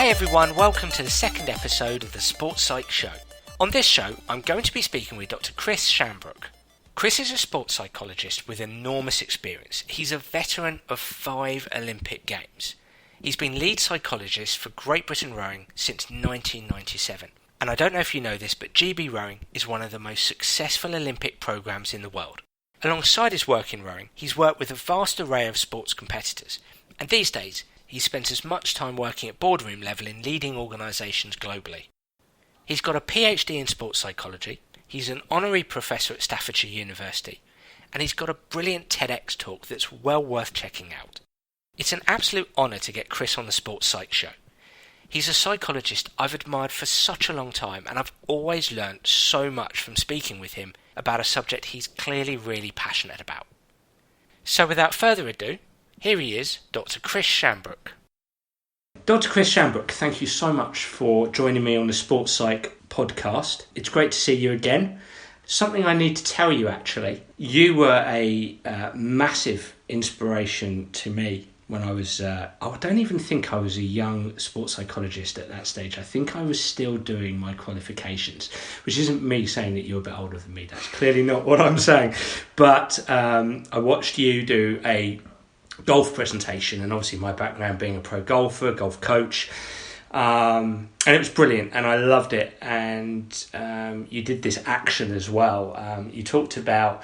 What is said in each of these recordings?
Hey everyone, welcome to the second episode of the Sport Psych Show. On this show, I'm going to be speaking with Dr. Chris Shambrook. Chris is a sports psychologist with enormous experience. He's a veteran of 5 Olympic Games. He's been lead psychologist for Great Britain rowing since 1997. And I don't know if you know this, but GB rowing is one of the most successful Olympic programmes in the world. Alongside his work in rowing, he's worked with a vast array of sports competitors. And these days, he spends as much time working at boardroom level in leading organisations globally. He's got a PhD in sports psychology, he's an honorary professor at Staffordshire University, and he's got a brilliant TEDx talk that's well worth checking out. It's an absolute honour to get Chris on the Sports Psych Show. He's a psychologist I've admired for such a long time, and I've always learnt so much from speaking with him about a subject he's clearly really passionate about. So without further ado, here he is, Dr. Chris Shambrook. Dr. Chris Shambrook, thank you so much for joining me on the Sports Psych podcast. It's great to see you again. Something I need to tell you, actually. You were a massive inspiration to me when I was... I don't even think I was a young sports psychologist at that stage. I think I was still doing my qualifications, which isn't me saying that you're a bit older than me. That's clearly not what I'm saying. But I watched you do a golf presentation, and obviously my background being a pro golfer, golf coach, and it was brilliant and I loved it. And you did this action as well. You talked about,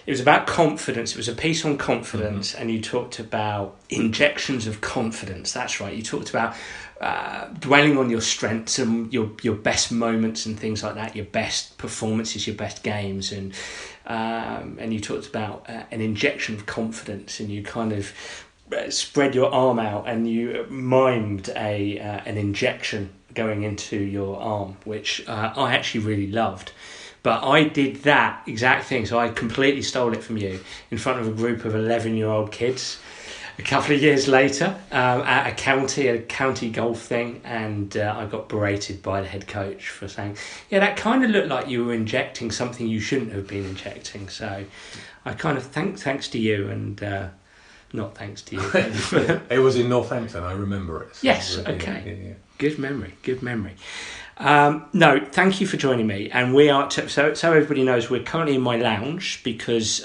it was about confidence, it was a piece on confidence, and you talked about injections of confidence. That's right, you talked about dwelling on your strengths and your best moments and things like that, your best performances, your best games, and you talked about an injection of confidence, and you kind of spread your arm out and you mimed an injection going into your arm, which I actually really loved. But I did that exact thing, so I completely stole it from you in front of a group of 11-year-old kids a couple of years later at a county golf thing, and I got berated by the head coach for saying, yeah, that kind of looked like you were injecting something you shouldn't have been injecting. So I kind of thanks to you, and not thanks to you. It was in Northampton, I remember it. So yes, okay. Yeah. Good memory. No, thank you for joining me. And we are, so everybody knows, we're currently in my lounge because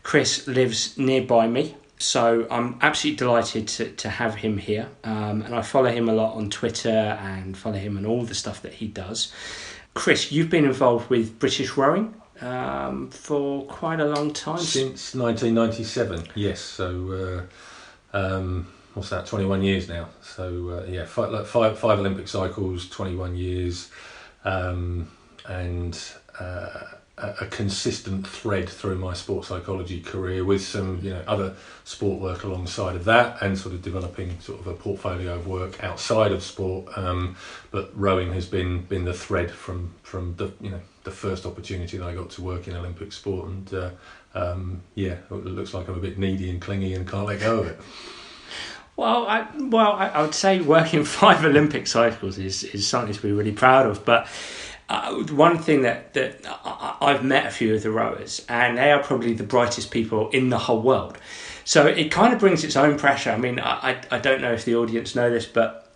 Chris lives nearby me. So I'm absolutely delighted to have him here. And I follow him a lot on Twitter and follow him and all the stuff that he does. Chris, you've been involved with British rowing for quite a long time. Since 1997, yes. So what's that, 21 years now. So yeah, five Olympic cycles, 21 years, and a consistent thread through my sports psychology career with some other sport work alongside of that, and sort of developing sort of a portfolio of work outside of sport. But rowing has been the thread from the first opportunity that I got to work in Olympic sport, and yeah, it looks like I'm a bit needy and clingy and can't let go of it. Well, I would say working 5 Olympic cycles is something to be really proud of. But one thing that I've met a few of the rowers, and they are probably the brightest people in the whole world. So it kind of brings its own pressure. I mean, I don't know if the audience know this, but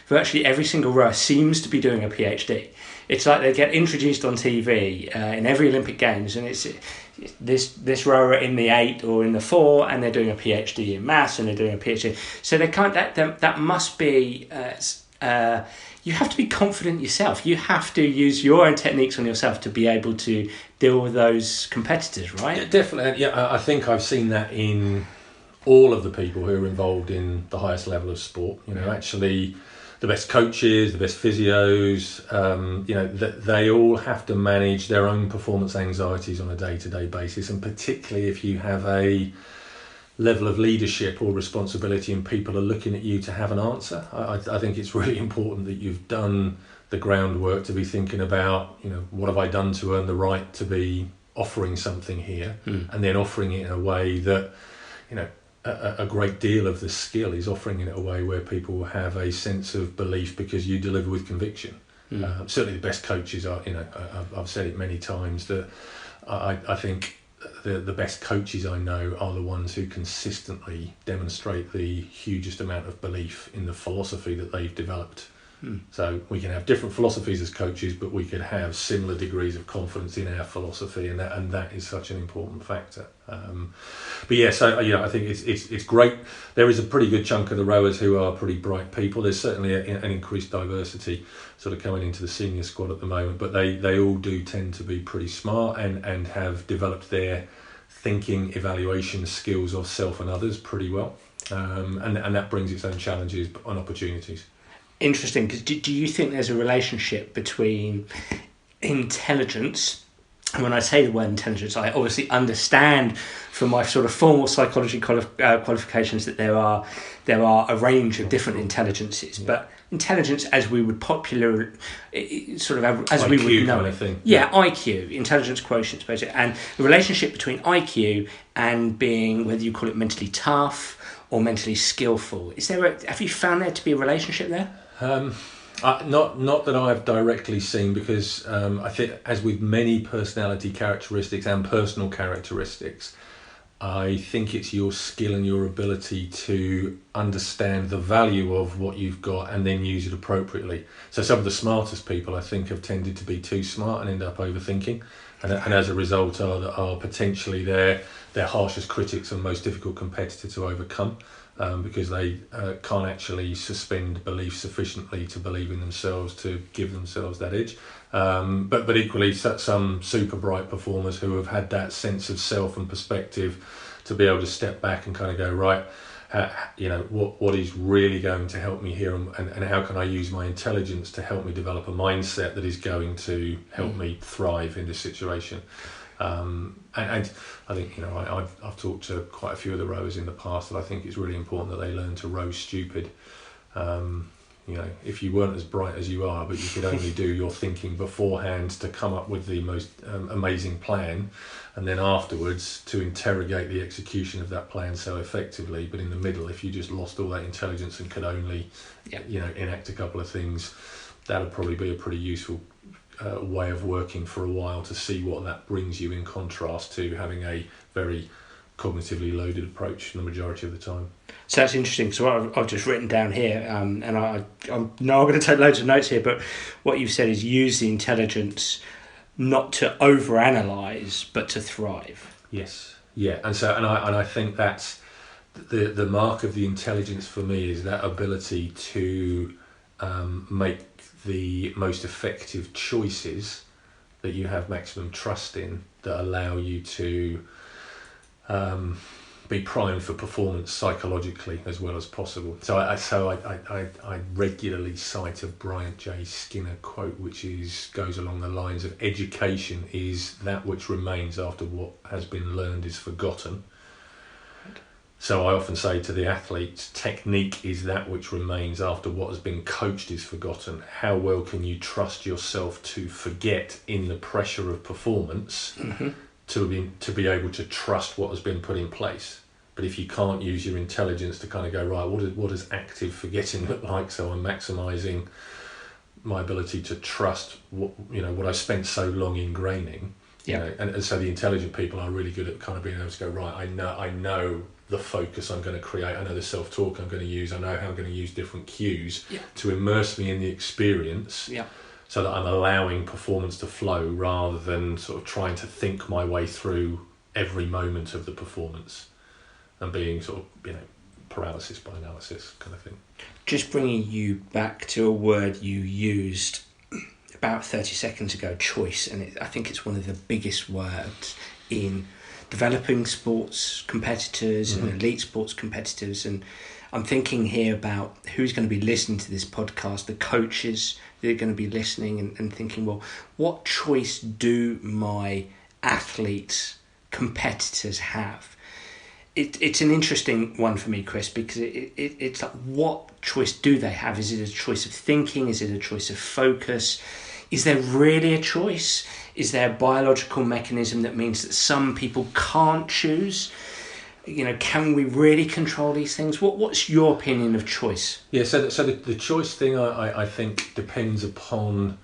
virtually every single rower seems to be doing a PhD. It's like they get introduced on TV in every Olympic Games, and it's this rower in the 8 or in the 4, and they're doing a PhD in maths, and they're doing a PhD. So they can't. That must be. You have to be confident yourself. You have to use your own techniques on yourself to be able to deal with those competitors, right? Yeah, definitely. Yeah, I think I've seen that in all of the people who are involved in the highest level of sport. Actually, the best coaches, the best physios, that they all have to manage their own performance anxieties on a day-to-day basis, and particularly if you have a level of leadership or responsibility and people are looking at you to have an answer. I think it's really important that you've done the groundwork to be thinking about, what have I done to earn the right to be offering something here, and then offering it in a way that, a great deal of the skill is offering it in a way where people have a sense of belief because you deliver with conviction. Certainly the best coaches are, I've said it many times that I think the best coaches I know are the ones who consistently demonstrate the hugest amount of belief in the philosophy that they've developed. So we can have different philosophies as coaches, but we could have similar degrees of confidence in our philosophy, and that is such an important factor. But yeah, so I think it's great. There is a pretty good chunk of the rowers who are pretty bright people. There's certainly an increased diversity sort of coming into the senior squad at the moment, but they all do tend to be pretty smart and have developed their thinking, evaluation skills of self and others pretty well, and that brings its own challenges and opportunities. Interesting, because do you think there's a relationship between intelligence, and when I say the word intelligence, I obviously understand from my sort of formal psychology qualifications that there are a range of different intelligences, but intelligence as we would popular, sort of as IQ, we would know kind of thing. IQ, intelligence quotients, basically, and the relationship between IQ and being, whether you call it mentally tough or mentally skillful. Have you found there to be a relationship there? Not that I've directly seen, because I think, as with many personality characteristics and personal characteristics, I think it's your skill and your ability to understand the value of what you've got and then use it appropriately. So some of the smartest people, I think, have tended to be too smart and end up overthinking, and as a result are potentially their harshest critics and most difficult competitor to overcome. Because they can't actually suspend belief sufficiently to believe in themselves to give themselves that edge. But equally, some super bright performers who have had that sense of self and perspective to be able to step back and kind of go, right, what is really going to help me here, and how can I use my intelligence to help me develop a mindset that is going to help me thrive in this situation. And I think, I've talked to quite a few of the rowers in the past, and I think it's really important that they learn to row stupid. If you weren't as bright as you are, but you could only do your thinking beforehand to come up with the most amazing plan, and then afterwards to interrogate the execution of that plan so effectively, but in the middle, if you just lost all that intelligence and could only, enact a couple of things, that would probably be a pretty useful way of working for a while to see what that brings you, in contrast to having a very cognitively loaded approach the majority of the time. So that's interesting. So I've just written down here, and I'm not going to take loads of notes here, but what you've said is use the intelligence not to overanalyze, but to thrive. Yes, yeah, and I think that's the mark of the intelligence for me, is that ability to make the most effective choices that you have maximum trust in, that allow you to be primed for performance psychologically as well as possible. So I regularly cite a Bryant J. Skinner quote, which goes along the lines of, education is that which remains after what has been learned is forgotten. So I often say to the athletes, technique is that which remains after what has been coached is forgotten. How well can you trust yourself to forget in the pressure of performance, to be able to trust what has been put in place? But if you can't use your intelligence to kind of go, right, what does active forgetting look like? So I'm maximising my ability to trust what I've spent so long ingraining. And so the intelligent people are really good at kind of being able to go, right, I know the focus I'm going to create, I know the self-talk I'm going to use, I know how I'm going to use different cues to immerse me in the experience, so that I'm allowing performance to flow rather than sort of trying to think my way through every moment of the performance and being sort of, paralysis by analysis kind of thing. Just bringing you back to a word you used about 30 seconds ago, choice, and I think it's one of the biggest words in developing sports competitors and elite sports competitors. And I'm thinking here about who's going to be listening to this podcast, the coaches that are going to be listening and thinking, well, what choice do my athletes, competitors have? It's an interesting one for me, Chris, because it's like, what choice do they have? Is it a choice of thinking? Is it a choice of focus? Is there really a choice? Is there a biological mechanism that means that some people can't choose? Can we really control these things? What's your opinion of choice? Yeah, so the choice thing, I think, depends upon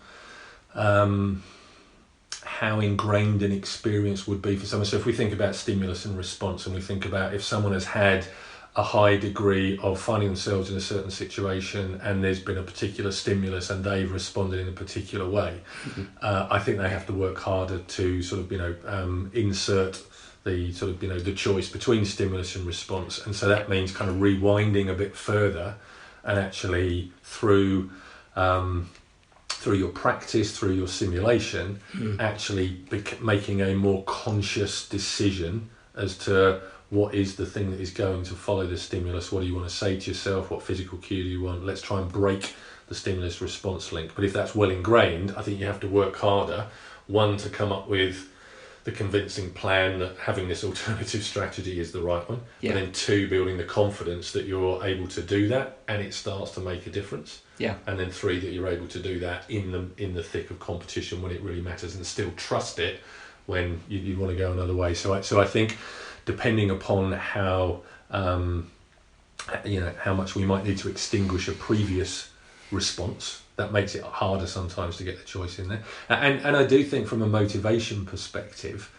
how ingrained an experience would be for someone. So if we think about stimulus and response, and we think about if someone has had a high degree of finding themselves in a certain situation and there's been a particular stimulus and they've responded in a particular way, I think they have to work harder to sort of, insert the sort of, the choice between stimulus and response. And so that means kind of rewinding a bit further and actually through your practice, through your simulation, actually making a more conscious decision as to what is the thing that is going to follow the stimulus. What do you want to say to yourself? What physical cue do you want? Let's try and break the stimulus response link. But if that's well ingrained, I think you have to work harder, one, to come up with the convincing plan that having this alternative strategy is the right one, and then two, building the confidence that you're able to do that and it starts to make a difference, and then three, that you're able to do that in the thick of competition when it really matters, and still trust it when you want to go another way. So I think, depending upon how how much we might need to extinguish a previous response, that makes it harder sometimes to get the choice in there. And I do think, from a motivation perspective,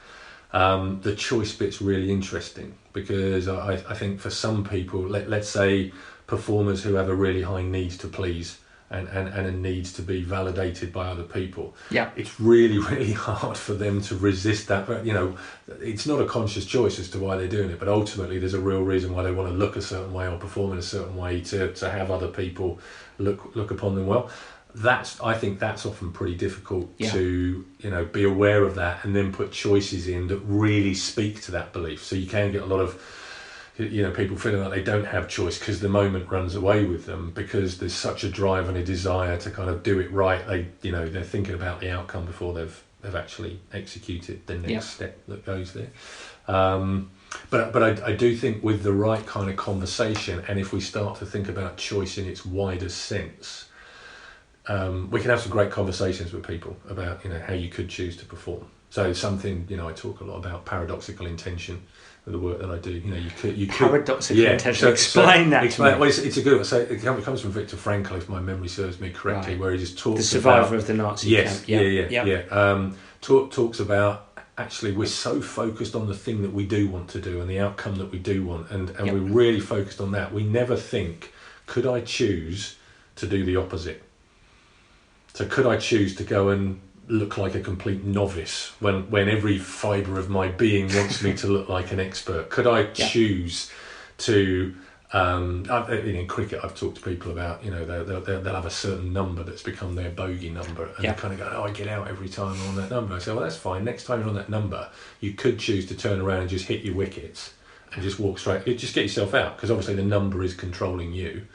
the choice bit's really interesting, because I think for some people, let's say performers who have a really high need to please and a need to be validated by other people, it's really, really hard for them to resist that. But it's not a conscious choice as to why they're doing it, but ultimately there's a real reason why they want to look a certain way or perform in a certain way to have other people look upon them well. I think that's often pretty difficult to be aware of that and then put choices in that really speak to that belief. So you can get a lot of people feeling like they don't have choice because the moment runs away with them, because there's such a drive and a desire to kind of do it right. They're thinking about the outcome before they've actually executed the next step that goes there. But I do think, with the right kind of conversation, and if we start to think about choice in its wider sense, we can have some great conversations with people about how you could choose to perform. So something, I talk a lot about paradoxical intention with the work that I do. You could paradoxical intention. Explain that. Well, it's a good one. So it comes from Viktor Frankl, if my memory serves me correctly, where he just talks the survivor about of the Nazi camp. Talks about, actually, we're so focused on the thing that we do want to do and the outcome that we do want, and we're really focused on that. We never think, could I choose to do the opposite? So could I choose to go and look like a complete novice when every fibre of my being wants me to look like an expert? Could I choose to... in cricket, I've talked to people about, they'll have a certain number that's become their bogey number, and they kind of go, I get out every time I'm on that number. I say, well, that's fine. Next time you're on that number, you could choose to turn around and just hit your wickets and just walk straight. Just get yourself out, because obviously the number is controlling you.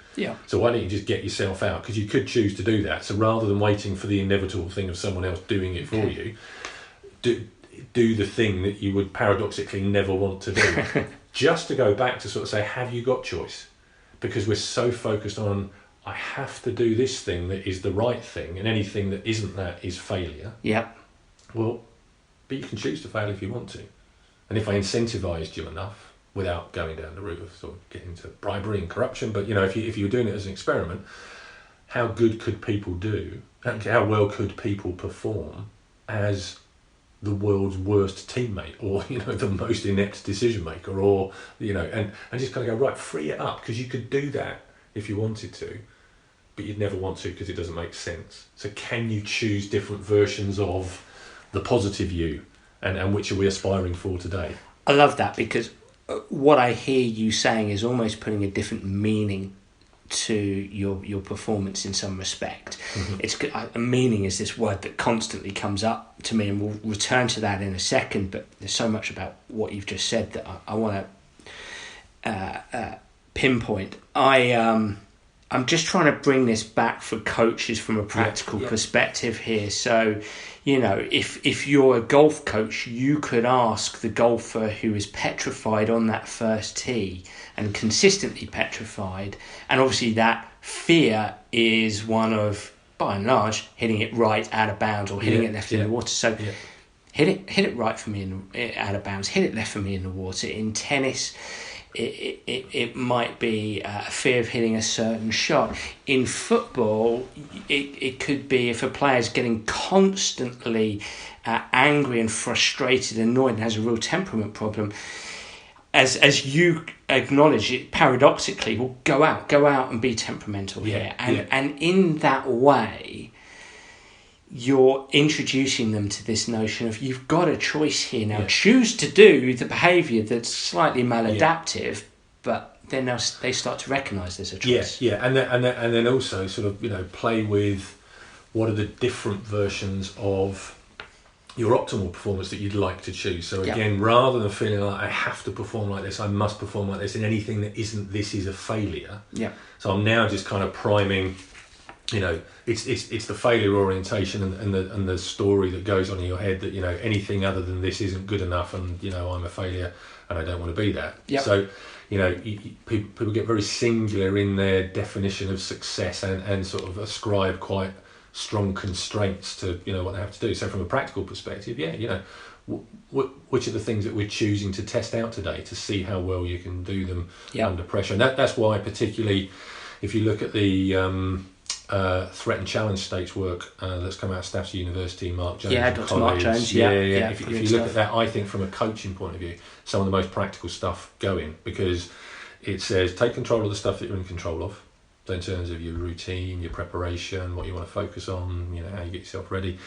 So why don't you just get yourself out? Because you could choose to do that. So rather than waiting for the inevitable thing of someone else doing it for you, do the thing that you would paradoxically never want to do. Just to go back to sort of say, have you got choice? Because we're so focused on, I have to do this thing that is the right thing, and anything that isn't that is failure. Well, but you can choose to fail if you want to. And if I incentivised you enough, without going down the route of sort of getting to bribery and corruption, but if you were doing it as an experiment, how good could people do? How well could people perform as the world's worst teammate, or the most inept decision maker, or and just kind of go, right, free it up, because you could do that if you wanted to, but you'd never want to because it doesn't make sense. So can you choose different versions of the positive you, and which are we aspiring for today? I love that, because what I hear you saying is almost putting a different meaning to your performance in some respect. It's meaning is this word that constantly comes up to me, and we'll return to that in a second, but there's so much about what you've just said that I want to pinpoint. I'm just trying to bring this back for coaches from a practical perspective here. So if you're a golf coach, you could ask the golfer who is petrified on that first tee, and consistently petrified, and obviously that fear is one of, by and large, hitting it right out of bounds, or hitting it left in the water. So hit it right for me out of bounds, hit it left for me in the water. In tennis, it might be a fear of hitting a certain shot. In football, it could be if a player's getting constantly angry and frustrated, annoyed, and has a real temperament problem. As you acknowledge it, paradoxically, will go out and be temperamental here, and in that way, you're introducing them to this notion of you've got a choice here now. Choose to do the behaviour that's slightly maladaptive, but then they start to recognise there's a choice. And then also sort of play with what are the different versions of your optimal performance that you'd like to choose. So again, rather than feeling like I have to perform like this, I must perform like this, and anything that isn't this is a failure. So I'm now just kind of priming. It's the failure orientation and the story that goes on in your head that anything other than this isn't good enough, and I'm a failure and I don't want to be that. So people get very singular in their definition of success and sort of ascribe quite strong constraints to what they have to do. So from a practical perspective, which are the things that we're choosing to test out today to see how well you can do them under pressure. And that's why, particularly if you look at the threat and challenge stakes work that's come out of Staffordshire University, Mark Jones, Dr. Mark Jones, If you look at that, I think from a coaching point of view, some of the most practical stuff going, because it says take control of the stuff that you're in control of. So in terms of your routine, your preparation, what you want to focus on, how you get yourself ready.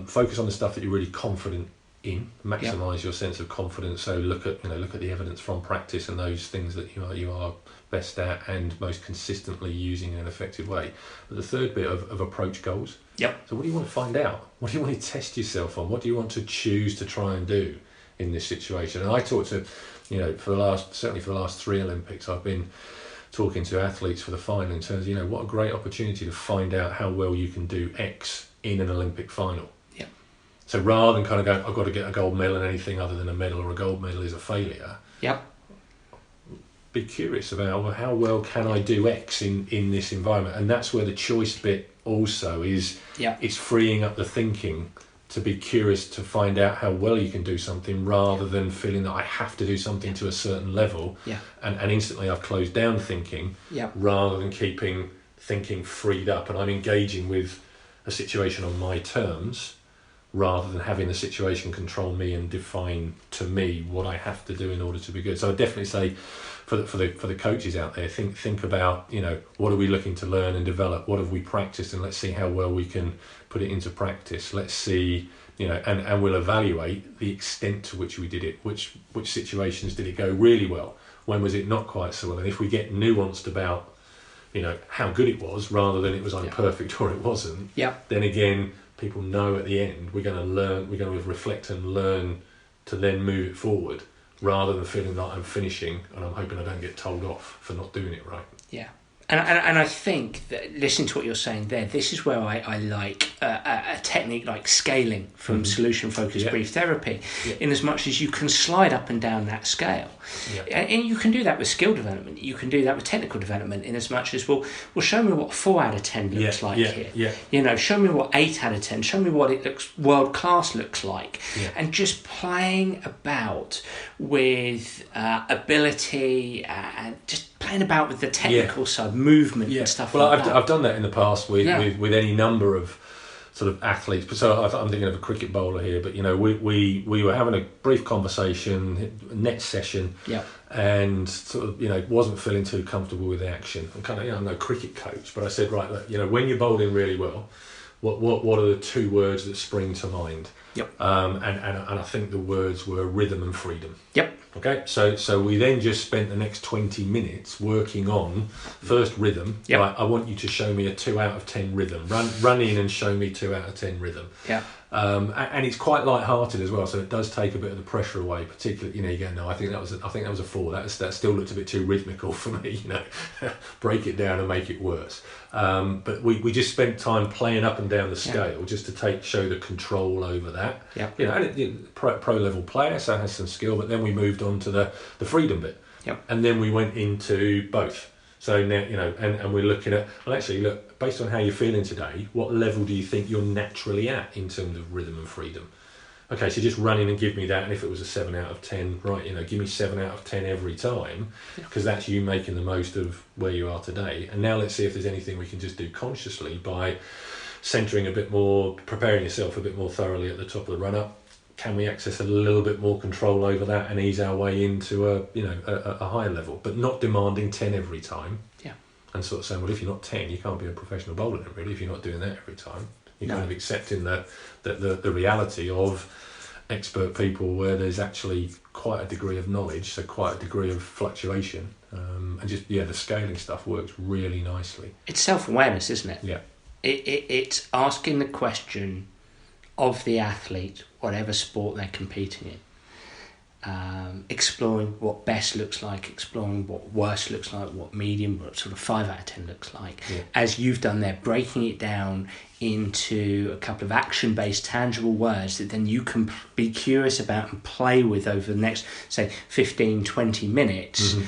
Focus on the stuff that you're really confident in. Maximise your sense of confidence. So look at the evidence from practice and those things that you are best at and most consistently using in an effective way. But the third bit of approach goals. So what do you want to find out? What do you want to test yourself on? What do you want to choose to try and do in this situation? And I talk to, for the last 3 Olympics, I've been talking to athletes for the final in terms of, what a great opportunity to find out how well you can do X in an Olympic final. So rather than kind of going, I've got to get a gold medal and anything other than a medal or a gold medal is a failure. Be curious about how well can I do X in this environment. And that's where the choice bit also is. It's freeing up the thinking to be curious to find out how well you can do something rather than feeling that I have to do something to a certain level and instantly I've closed down thinking rather than keeping thinking freed up and I'm engaging with a situation on my terms rather than having the situation control me and define to me what I have to do in order to be good. So I definitely say for the coaches out there, think about, what are we looking to learn and develop? What have we practiced? And let's see how well we can put it into practice. Let's see, and we'll evaluate the extent to which we did it. Which situations did it go really well? When was it not quite so well? And if we get nuanced about, how good it was rather than it was either perfect or it wasn't, then again, people know at the end we're going to reflect and learn to then move it forward rather than feeling like I'm finishing and I'm hoping I don't get told off for not doing it right. And I think that listening to what you're saying there, this is where I like a technique like scaling from solution-focused brief therapy, in as much as you can slide up and down that scale. And you can do that with skill development. You can do that with technical development in as much as, well, show me what 4 out of 10 looks like here. Show me what 8 out of 10. Show me what it looks world-class looks like. And just playing about with ability and just playing about with the technical side, movement and stuff like that. I've done that in the past with any number of sort of athletes. So I'm thinking of a cricket bowler here, but we were having a brief conversation, net session, and sort of wasn't feeling too comfortable with the action. I'm kind of I'm no cricket coach, but I said, right, look, when you're bowling really well, what are the 2 words that spring to mind? And I think the words were rhythm and freedom. Okay, so we then just spent the next 20 minutes working on first rhythm. Right, I want you to show me a 2 out of 10 rhythm. Run in and show me 2 out of 10 rhythm. And it's quite light-hearted as well, so it does take a bit of the pressure away. Particularly, you go, no, I think that was a 4. That still looked a bit too rhythmical for me. Break it down and make it worse. But we just spent time playing up and down the scale just to show the control over that. And pro level player, so has some skill. But then we moved on to the freedom bit, and then we went into both. So now, and we're looking at, well, actually, look, based on how you're feeling today, what level do you think you're naturally at in terms of rhythm and freedom? okay, so just run in and give me that, and if it was a 7 out of 10, right, give me 7 out of 10 every time, because that's you making the most of where you are today. And now let's see if there's anything we can just do consciously by centering a bit more, preparing yourself a bit more thoroughly at the top of the run-up. Can we access a little bit more control over that and ease our way into a higher level, but not demanding 10 every time? Yeah. And sort of saying, well, if you're not 10, you can't be a professional bowler then, really, if you're not doing that every time. You're kind of accepting the reality of expert people where there's actually quite a degree of knowledge, so quite a degree of fluctuation. And just, the scaling stuff works really nicely. It's self-awareness, isn't it? Yeah. It's asking the question of the athlete, whatever sport they're competing in. Exploring what best looks like, exploring what worst looks like, what medium, what sort of 5 out of 10 looks like. Yeah. As you've done there, breaking it down into a couple of action-based, tangible words that then you can be curious about and play with over the next, say, 15, 20 minutes. Mm-hmm.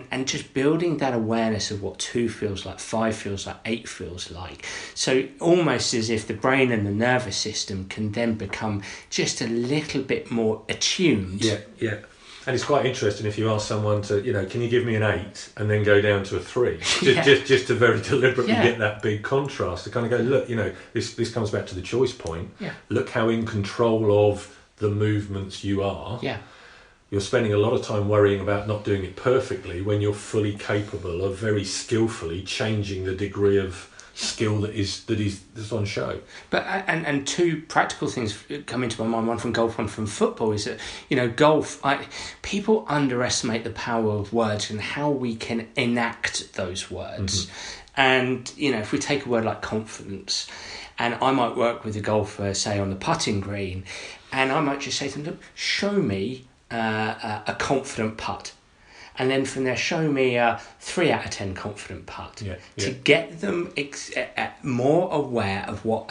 And just building that awareness of what 2 feels like, 5 feels like, 8 feels like. So almost as if the brain and the nervous system can then become just a little bit more attuned. Yeah. And it's quite interesting if you ask someone to, can you give me an 8 and then go down to a 3? Just to very deliberately get that big contrast, to kind of go, look, this comes back to the choice point. Yeah. Look how in control of the movements you are. Yeah. You're spending a lot of time worrying about not doing it perfectly when you're fully capable of very skillfully changing the degree of skill that's on show. But and 2 practical things come into my mind, one from golf, one from football, is that golf, people underestimate the power of words and how we can enact those words. Mm-hmm. And if we take a word like confidence, and I might work with a golfer, say on the putting green, and I might just say to them, look, show me a confident putt, and then from there show me a 3 out of 10 confident putt, to get them more aware of what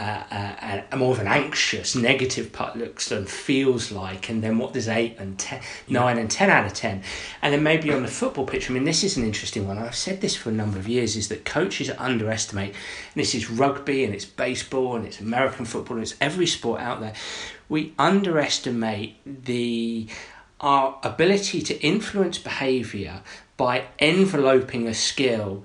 more of an anxious negative putt looks and feels like, and then what does 8 and 10, 9 and 10 out of 10. And then maybe on the football pitch, this is an interesting one, I've said this for a number of years, is that coaches underestimate, and this is rugby and it's baseball and it's American football and it's every sport out there, we underestimate our ability to influence behaviour by enveloping a skill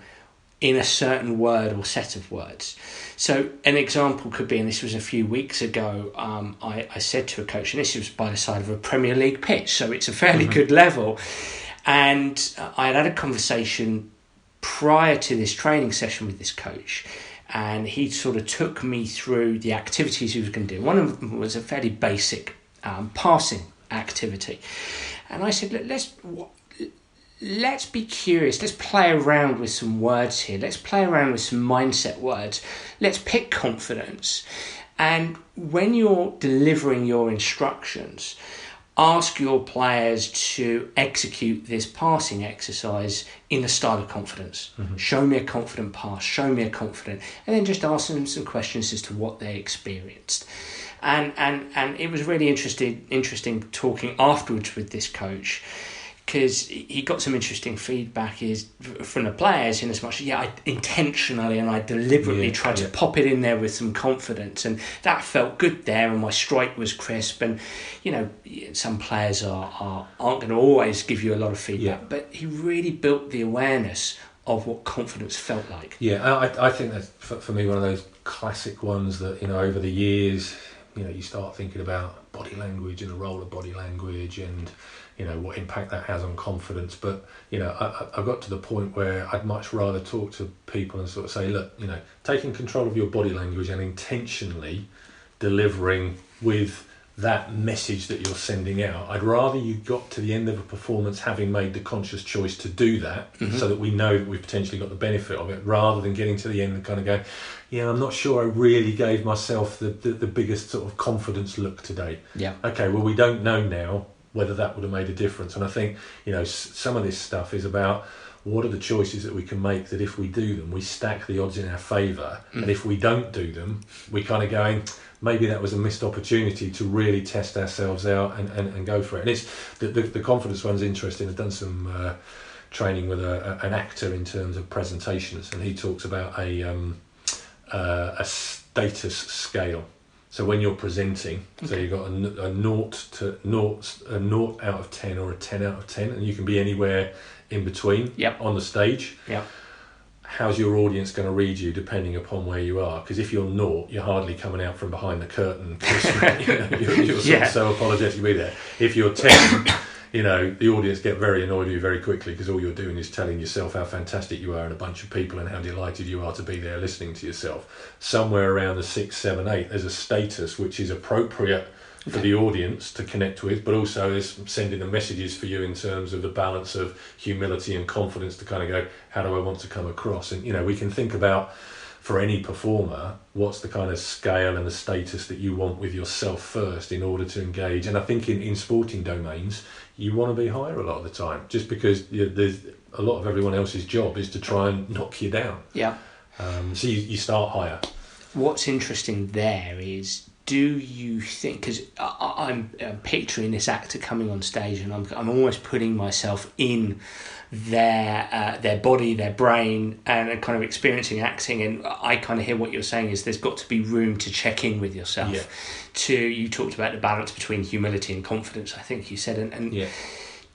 in a certain word or set of words. So an example could be, and this was a few weeks ago, I said to a coach, and this was by the side of a Premier League pitch, so it's a fairly good level, and I had a conversation prior to this training session with this coach, and he sort of took me through the activities he was going to do. One of them was a fairly basic passing activity, and I said, let's be curious, let's play around with some words here, let's play around with some mindset words, let's pick confidence, and when you're delivering your instructions, ask your players to execute this passing exercise in the style of confidence. Mm-hmm. Show me a confident pass, show me a confident, and then just ask them some questions as to what they experienced. And it was really interesting talking afterwards with this coach, because he got some interesting feedback from the players, in as much as I intentionally and I deliberately tried to pop it in there with some confidence, and that felt good there, and my strike was crisp. And some players aren't going to always give you a lot of feedback, but he really built the awareness of what confidence felt like. I think that's for me one of those classic ones that over the years you start thinking about body language and the role of body language and what impact that has on confidence. But I got to the point where I'd much rather talk to people and sort of say, look, taking control of your body language and intentionally delivering with that message that you're sending out. I'd rather you got to the end of a performance having made the conscious choice to do that, mm-hmm. so that we know that we've potentially got the benefit of it, rather than getting to the end and kind of go, I'm not sure I really gave myself the biggest sort of confidence look today. Okay, well, we don't know now whether that would have made a difference. And I think some of this stuff is about what are the choices that we can make that if we do them, we stack the odds in our favour, and if we don't do them, we kind of going, maybe that was a missed opportunity to really test ourselves out and go for it. And it's the confidence one's interesting. I've done some training with an actor in terms of presentations, and he talks about a status scale. So when you're presenting, so you've got a naught out of 10 or a 10 out of 10, and you can be anywhere in between on the stage. Yep. How's your audience going to read you depending upon where you are? Because if you're naught, you're hardly coming out from behind the curtain. You're sort of so apologetic to be there. If you're 10, the audience get very annoyed with you very quickly, because all you're doing is telling yourself how fantastic you are and a bunch of people and how delighted you are to be there listening to yourself. Somewhere around the 6, 7, 8, there's a status which is appropriate for the audience to connect with, but also is sending the messages for you in terms of the balance of humility and confidence to kind of go, how do I want to come across? And, we can think about, for any performer, what's the kind of scale and the status that you want with yourself first in order to engage. And I think in sporting domains, you want to be higher a lot of the time, just because there's a lot of everyone else's job is to try and knock you down. Yeah. So you start higher. What's interesting there is, do you think, because I'm picturing this actor coming on stage, and I'm almost putting myself in their body, their brain, and kind of experiencing acting, and I kind of hear what you're saying is there's got to be room to check in with yourself. Yeah. You talked about the balance between humility and confidence, I think you said, and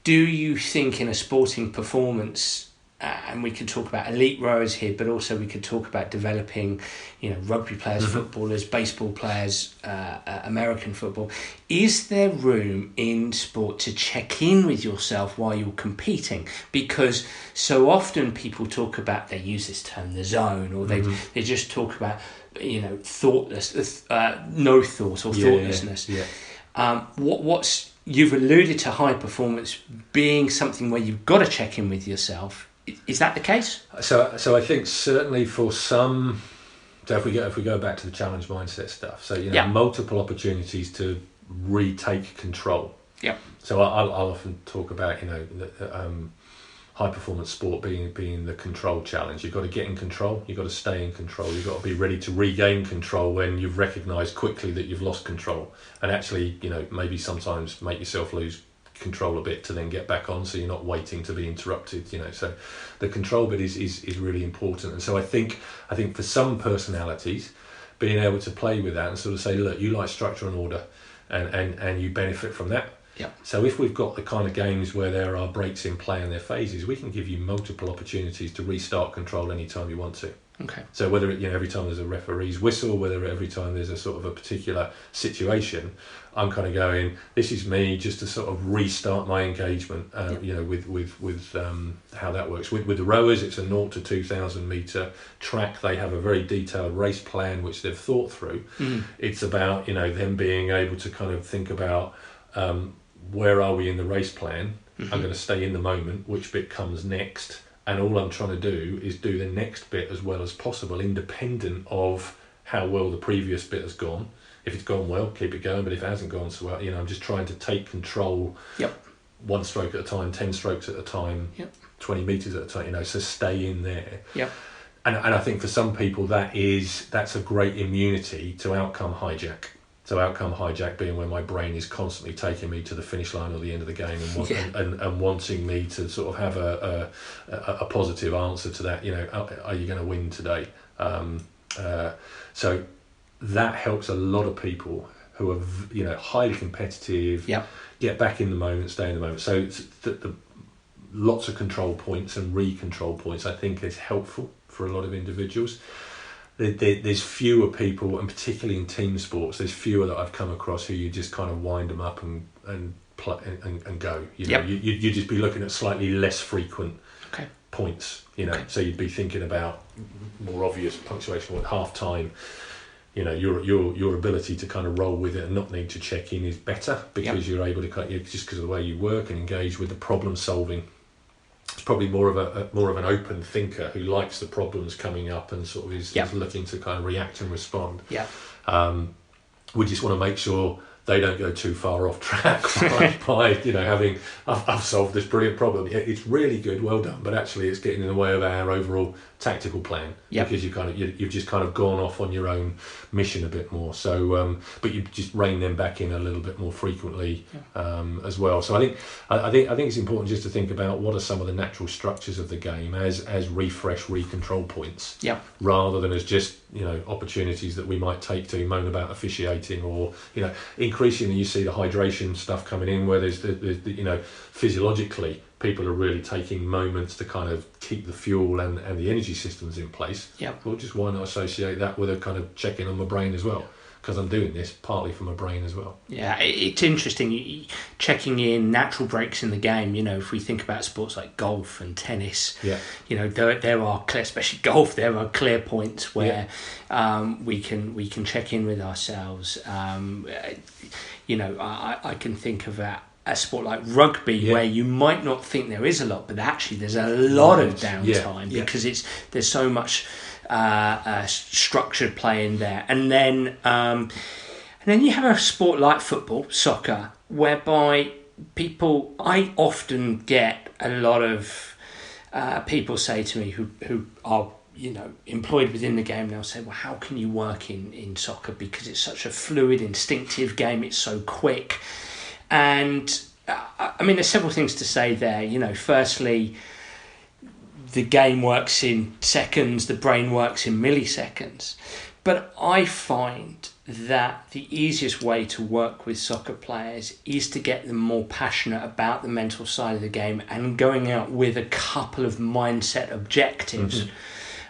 do you think in a sporting performance, and we could talk about elite rowers here, but also we could talk about developing, rugby players, footballers, baseball players, American football. Is there room in sport to check in with yourself while you're competing? Because so often people talk about, they use this term, the zone, or they just talk about, thoughtless, no thought or thoughtlessness. Yeah. You've alluded to high performance being something where you've got to check in with yourself. Is that the case? So I think certainly for some, so if we go back to the challenge mindset stuff, so multiple opportunities to retake control. Yeah. So I'll often talk about high performance sport being the control challenge. You've got to get in control. You've got to stay in control. You've got to be ready to regain control when you've recognised quickly that you've lost control, and actually maybe sometimes make yourself lose control a bit to then get back on, so you're not waiting to be interrupted. So the control bit is really important. And so I think for some personalities, being able to play with that and sort of say, look, you like structure and order, and you benefit from that. Yeah. So if we've got the kind of games where there are breaks in play and their phases, we can give you multiple opportunities to restart control anytime you want to. Okay. So whether every time there's a referee's whistle, whether every time there's a sort of a particular situation, I'm kind of going, this is me just to sort of restart my engagement. With how that works. With the rowers, it's a 0 to 2,000 metre track. They have a very detailed race plan which they've thought through. It's about them being able to kind of think about where are we in the race plan. I'm going to stay in the moment. Which bit comes next? And all I'm trying to do is do the next bit as well as possible, independent of how well the previous bit has gone. If it's gone well, keep it going. But if it hasn't gone so well, I'm just trying to take control. Yep. 1 stroke at a time, 10 strokes at a time, 20 metres at a time. So stay in there. Yep. And I think for some people that's a great immunity to outcome hijack. So outcome hijack being where my brain is constantly taking me to the finish line or the end of the game and wanting me to sort of have a positive answer to that. Are you going to win today? So that helps a lot of people who are highly competitive. Yep. Get back in the moment, stay in the moment. So the lots of control points and re-control points, I think, is helpful for a lot of individuals. There's fewer people, and particularly in team sports, there's fewer that I've come across who you just kind of wind them up and go. You'd just be looking at slightly less frequent points. So you'd be thinking about more obvious punctuation at half time. Your ability to kind of roll with it and not need to check in is better because you're able to just because of the way you work and engage with the problem solving. It's probably more of an open thinker who likes the problems coming up and sort of is looking to kind of react and respond. Yeah. We just want to make sure they don't go too far off track by having I've solved this brilliant problem. It's really good, well done, but actually it's getting in the way of our overall tactical plan because you've just kind of gone off on your own mission a bit more. So, but you just rein them back in a little bit more frequently as well. So I think it's important just to think about what are some of the natural structures of the game as refresh, recontrol points, rather than as just opportunities that we might take to moan about officiating, or increasingly you see the hydration stuff coming in where there's the physiologically people are really taking moments to kind of keep the fuel and the energy systems in place. Well, just why not associate that with a kind of check-in on my brain as well, because I'm doing this partly for my brain as well. It's interesting checking in natural breaks in the game. If we think about sports like golf and tennis, there are clear, especially golf, there are clear points where we can check in with ourselves. I can think of a sport like rugby where you might not think there is a lot, but actually there's a lot of downtime because there's so much structured play in there. And then you have a sport like football, soccer, whereby I often get a lot of people say to me who are employed within the game. They'll say, well, how can you work in soccer, because it's such a fluid, instinctive game, it's so quick. And there's several things to say there. Firstly, the game works in seconds, the brain works in milliseconds. But I find that the easiest way to work with soccer players is to get them more passionate about the mental side of the game and going out with a couple of mindset objectives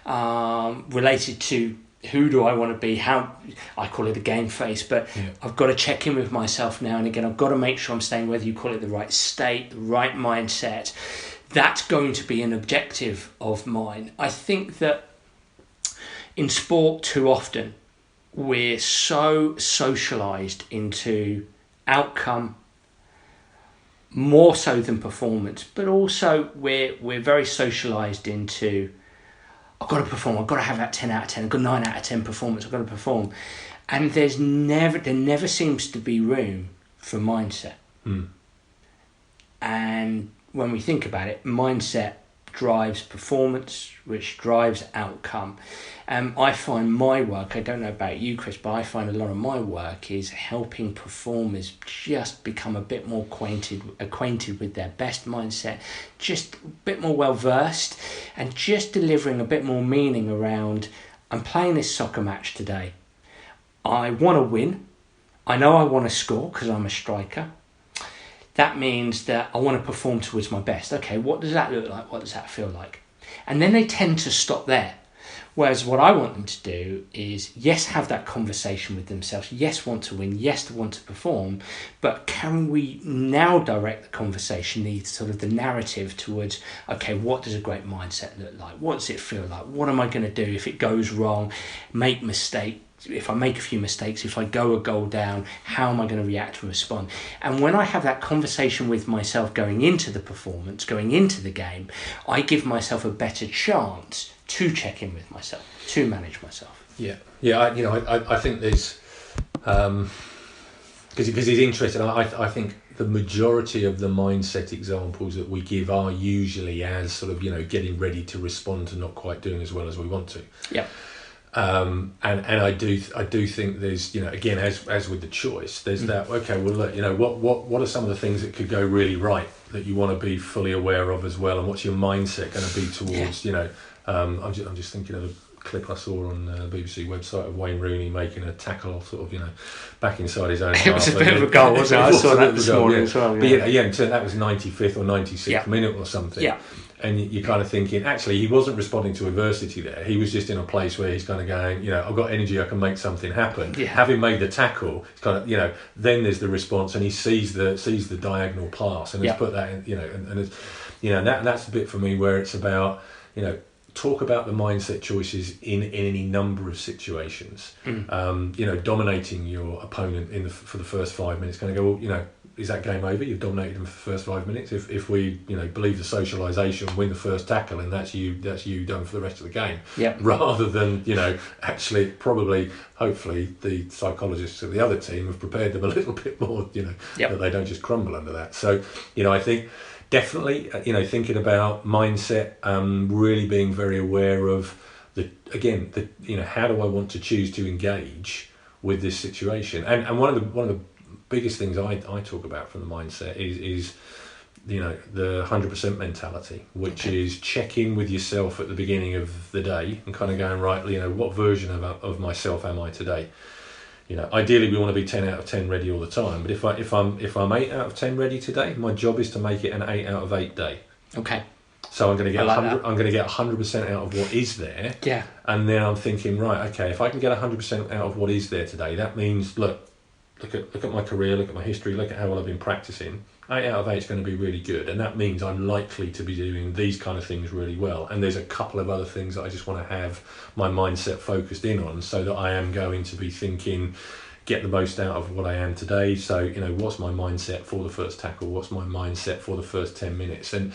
related to who do I want to be, how I call it a game face, but I've got to check in with myself now and again. I've got to make sure I'm staying, whether you call it the right state, the right mindset. That's going to be an objective of mine. I think that in sport too often we're so socialised into outcome more so than performance, but also we're very socialised into I've got to perform, I've got to have that 10 out of 10, I've got 9 out of 10 performance, I've got to perform. And there never seems to be room for mindset. And when we think about it, mindset drives performance, which drives outcome. I find my work, I don't know about you, Chris, but I find a lot of my work is helping performers just become a bit more acquainted with their best mindset, just a bit more well-versed, and just delivering a bit more meaning around, I'm playing this soccer match today. I want to win. I know I want to score because I'm a striker. That means that I want to perform towards my best. Okay, what does that look like? What does that feel like? And then they tend to stop there. Whereas what I want them to do is, yes, have that conversation with themselves. Yes, want to win. Yes, want to perform. But can we now direct the conversation, the narrative towards, okay, what does a great mindset look like? What does it feel like? What am I going to do if it goes wrong? Make mistakes. If I make a few mistakes, if I go a goal down, how am I going to react and respond? And when I have that conversation with myself going into the performance, going into the game, I give myself a better chance to check in with myself, to manage myself. I think there's because it's interesting. I think the majority of the mindset examples that we give are usually as sort of getting ready to respond to not quite doing as well as we want to. And I do think there's again as with the choice, there's that, okay, well look, what are some of the things that could go really right that you want to be fully aware of as well, and what's your mindset going to be towards I'm just thinking of a clip I saw on the BBC website of Wayne Rooney making a tackle sort of back inside his own half. It was a bit of a goal, wasn't it? I saw that this morning as well. But that was 95th or 96th minute or something. And you're kind of thinking, actually, he wasn't responding to adversity there. He was just in a place where he's kind of going, I've got energy, I can make something happen. Having made the tackle, it's kind of, then there's the response, and he sees the diagonal pass, and he's put that in, and it's, that's the bit for me where it's about, talk about the mindset choices in any number of situations. Dominating your opponent for the first 5 minutes, kind of go, well, is that game over? You've dominated them for the first 5 minutes. If we, believe the socialisation, win the first tackle, and that's you done for the rest of the game. Yeah. Rather than, actually probably, hopefully, the psychologists of the other team have prepared them a little bit more, that they don't just crumble under that. So, I think definitely, thinking about mindset, really being very aware of how do I want to choose to engage with this situation? And one of the biggest things I talk about from the mindset is the 100% mentality, which is check in with yourself at the beginning of the day and kind of going, right, what version of myself am I today? Ideally we want to be 10 out of 10 ready all the time, but if I'm 8 out of 10 ready today, my job is to make it an 8 out of 8 day. Okay. So I'm going to get 100. I'm going to get 100% out of what is there. Yeah. And then I'm thinking, right, okay, if I can get 100% out of what is there today, that means look at my career, look at my history, look at how well I've been practicing. 8 out of 8 is going to be really good, and that means I'm likely to be doing these kind of things really well. And there's a couple of other things that I just want to have my mindset focused in on, so that I am going to be thinking, get the most out of what I am today. So, what's my mindset for the first tackle? What's my mindset for the first 10 minutes? And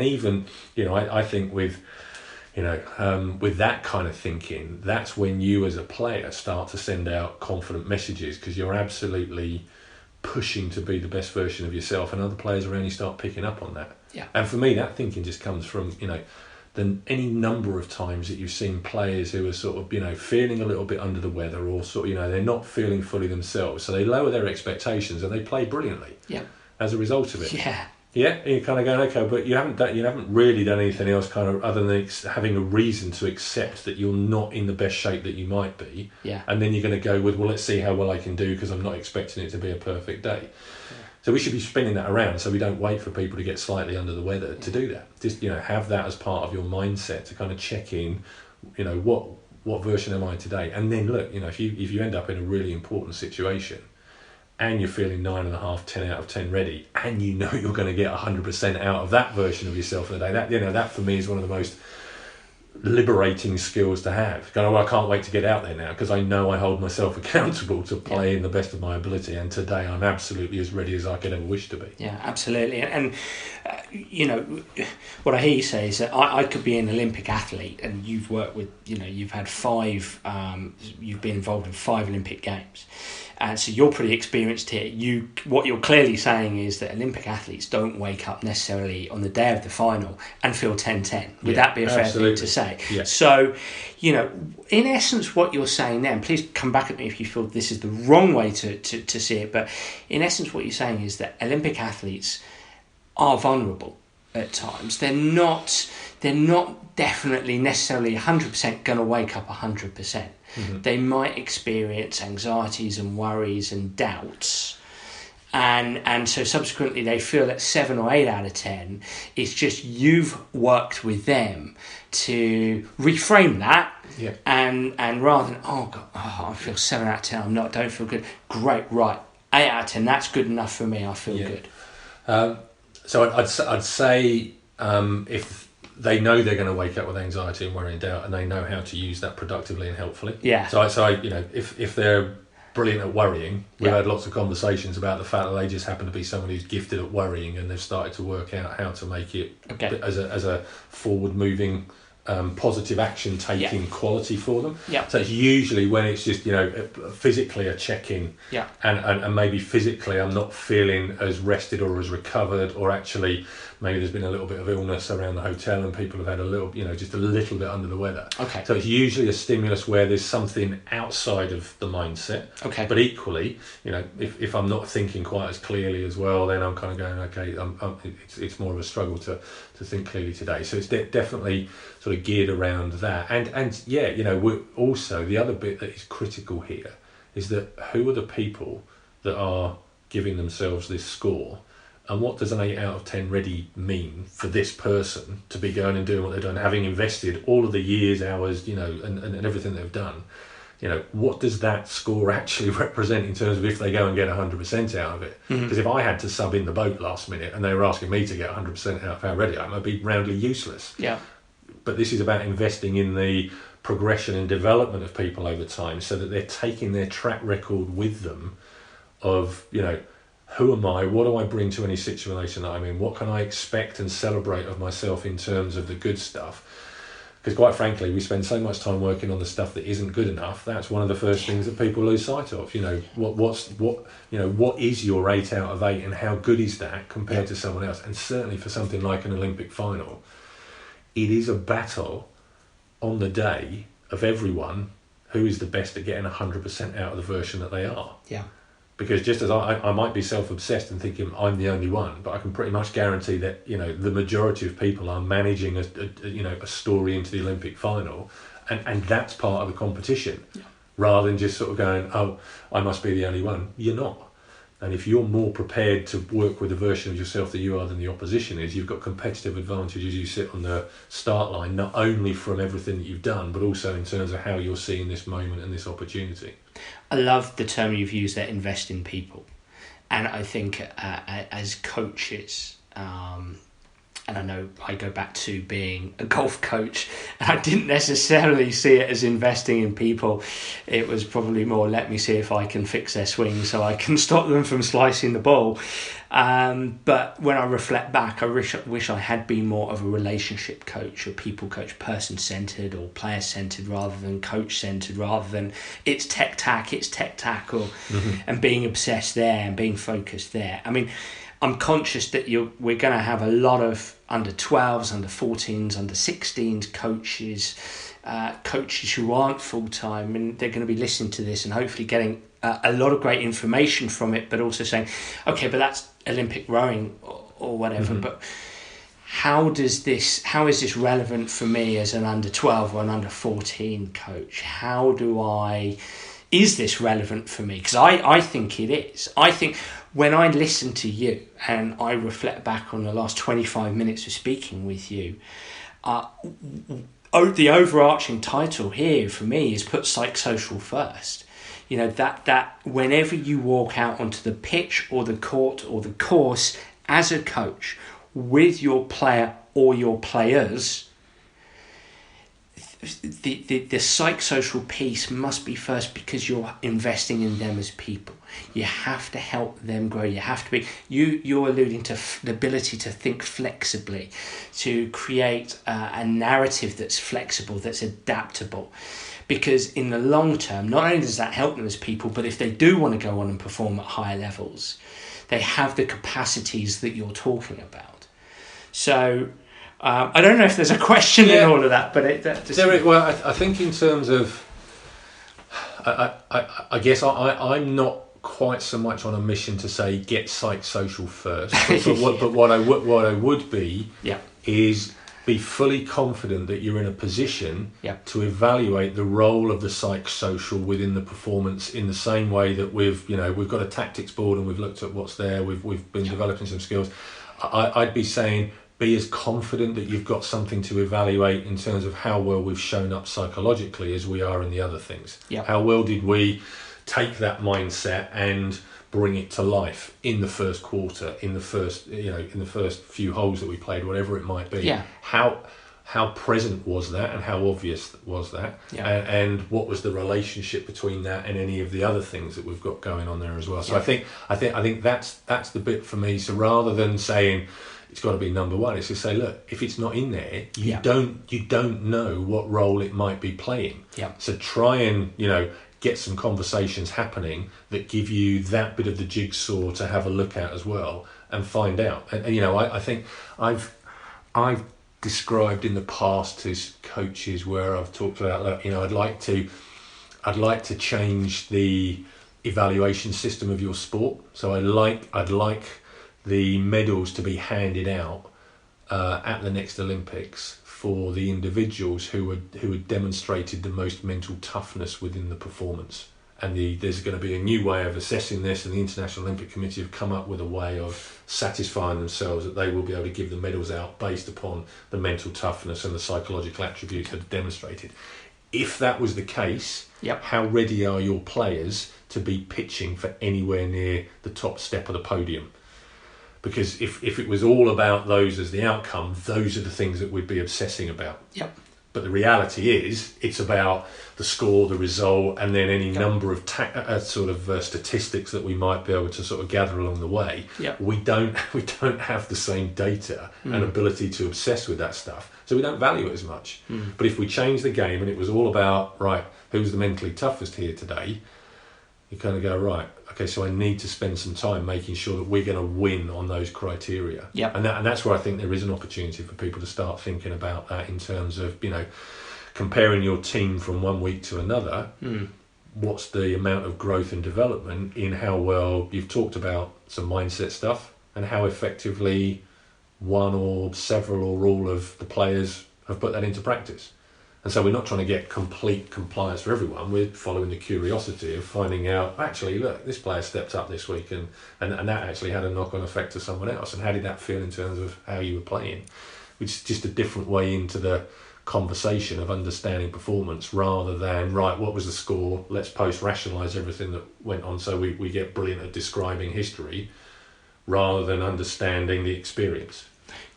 even, I think with that kind of thinking, that's when you as a player start to send out confident messages, because you're absolutely pushing to be the best version of yourself, and other players around you start picking up on that. Yeah. And for me, that thinking just comes from, any number of times that you've seen players who are sort of, feeling a little bit under the weather, or sort of, they're not feeling fully themselves. So they lower their expectations and they play brilliantly. Yeah. As a result of it. Yeah. Yeah, and you're kind of going, okay, but you haven't really done anything else kind of other than having a reason to accept that you're not in the best shape that you might be. Yeah. And then you're going to go with, well, let's see how well I can do, because I'm not expecting it to be a perfect day. Yeah. So we should be spinning that around, so we don't wait for people to get slightly under the weather to do that. Just, have that as part of your mindset to kind of check in, what version am I today? And then look, if you end up in a really important situation, and you're feeling 9.5, 10 out of 10 ready, and you're going to get 100% out of that version of yourself in a day, that for me is one of the most liberating skills to have. Going, well, I can't wait to get out there now, because I know I hold myself accountable to play in the best of my ability, and today I'm absolutely as ready as I could ever wish to be. Yeah, absolutely. And what I hear you say is that I could be an Olympic athlete, and you've worked with, you've had 5, you've been involved in 5 Olympic Games. So you're pretty experienced here. What you're clearly saying is that Olympic athletes don't wake up necessarily on the day of the final and feel 10-10. Would that be a fair thing to say? Yeah. So, in essence, what you're saying then, please come back at me if you feel this is the wrong way to see it, but in essence what you're saying is that Olympic athletes are vulnerable at times. They're not definitely necessarily 100% going to wake up 100%. Mm-hmm. They might experience anxieties and worries and doubts, and so subsequently they feel that 7 or 8 out of 10. It's just you've worked with them to reframe that, and rather than I feel 7 out of 10, I don't feel good. Great, right, 8 out of 10. That's good enough for me. I feel good. So I'd say if they know they're going to wake up with anxiety and worry and doubt, and they know how to use that productively and helpfully. Yeah. So if they're brilliant at worrying, we've had lots of conversations about the fact that they just happen to be someone who's gifted at worrying, and they've started to work out how to make it as a forward moving, positive action taking quality for them. Yeah. So it's usually when it's just physically a check-in, and maybe physically I'm not feeling as rested or as recovered, or actually maybe there's been a little bit of illness around the hotel and people have had a little, just a little bit under the weather. Okay. So it's usually a stimulus where there's something outside of the mindset. Okay. But equally, if I'm not thinking quite as clearly as well, then I'm kind of going, okay, it's more of a struggle to think clearly today. So it's definitely sort of geared around that. And we're also, the other bit that is critical here is that who are the people that are giving themselves this score? And what does an 8 out of 10 ready mean for this person to be going and doing what they're doing, having invested all of the years, hours, and everything they've done? What does that score actually represent in terms of if they go and get 100% out of it? Because if I had to sub in the boat last minute and they were asking me to get 100% out of how ready I am, I'd be roundly useless. Yeah. But this is about investing in the progression and development of people over time, so that they're taking their track record with them of, who am I? What do I bring to any situation that I'm in? What can I expect and celebrate of myself in terms of the good stuff? Because quite frankly, we spend so much time working on the stuff that isn't good enough. That's one of the first things that people lose sight of. What is your 8 out of 8, and how good is that compared to someone else? And certainly for something like an Olympic final, it is a battle on the day of everyone who is the best at getting 100% out of the version that they are. Yeah. Because just as I might be self-obsessed and thinking I'm the only one, but I can pretty much guarantee that the majority of people are managing a story into the Olympic final, and that's part of the competition, rather than just sort of going, oh, I must be the only one. You're not. And if you're more prepared to work with a version of yourself that you are than the opposition is, you've got competitive advantage as you sit on the start line, not only from everything that you've done, but also in terms of how you're seeing this moment and this opportunity. I love the term you've used there, invest in people. And I think as coaches, and I know I go back to being a golf coach, and I didn't necessarily see it as investing in people. It was probably more, let me see if I can fix their swing so I can stop them from slicing the ball. But when I reflect back, I wish I had been more of a relationship coach or people coach, person-centred or player-centred rather than coach-centred, rather than it's tech-tack, or and being obsessed there and being focused there. I mean, I'm conscious that we're going to have a lot of under 12s, under 14s, under 16s coaches who aren't full-time, and they're going to be listening to this and hopefully getting a lot of great information from it, but also saying, okay, but that's Olympic rowing or whatever, but how is this relevant for me as an under 12 or an under 14 coach? Is this relevant for me? Because I think it is. I think when I listen to you and I reflect back on the last 25 minutes of speaking with you, the overarching title here for me is put psychosocial first. That whenever you walk out onto the pitch or the court or the course as a coach with your player or your players, the psychosocial piece must be first, because you're investing in them as people. You have to help them grow. You have to be. You're alluding to the ability to think flexibly, to create a narrative that's flexible, that's adaptable. Because in the long term, not only does that help them as people, but if they do want to go on and perform at higher levels, they have the capacities that you're talking about. So I don't know if there's a question in all of that, but I think in terms of, I guess I'm not quite so much on a mission to say get psychosocial first, but what I would be is be fully confident that you're in a position to evaluate the role of the psychosocial within the performance, in the same way that we've got a tactics board and we've looked at what's there, we've been developing some skills. I'd be saying be as confident that you've got something to evaluate in terms of how well we've shown up psychologically as we are in the other things. How well did we take that mindset and bring it to life in the first quarter, in the first few holes that we played, whatever it might be. How present was that, and how obvious was that, and what was the relationship between that and any of the other things that we've got going on there as well. So I think that's the bit for me. So rather than saying it's got to be number one, it's to say, look, if it's not in there, you don't know what role it might be playing. So try and get some conversations happening that give you that bit of the jigsaw to have a look at as well and find out. And I think I've described in the past to coaches where I've talked about, look, I'd like to change the evaluation system of your sport. So I'd like the medals to be handed out at the next Olympics for the individuals who had demonstrated the most mental toughness within the performance. And there's going to be a new way of assessing this, and the International Olympic Committee have come up with a way of satisfying themselves that they will be able to give the medals out based upon the mental toughness and the psychological attributes that are demonstrated. If that was the case, how ready are your players to be pitching for anywhere near the top step of the podium? Because if it was all about those as the outcome, those are the things that we'd be obsessing about. But the reality is, it's about the score, the result, and then any number of statistics that we might be able to sort of gather along the way. Yep. We don't have the same data and ability to obsess with that stuff, so we don't value it as much. But if we change the game and it was all about, right, who's the mentally toughest here today, you kind of go, right, okay, so I need to spend some time making sure that we're going to win on those criteria. Yep. And that's where I think there is an opportunity for people to start thinking about that in terms of, comparing your team from one week to another. What's the amount of growth and development in how well you've talked about some mindset stuff and how effectively one or several or all of the players have put that into practice. And so we're not trying to get complete compliance for everyone. We're following the curiosity of finding out, actually, look, this player stepped up this week and that actually had a knock-on effect to someone else. And how did that feel in terms of how you were playing? Which is just a different way into the conversation of understanding performance rather than, right, what was the score? Let's post-rationalise everything that went on so we get brilliant at describing history rather than understanding the experience.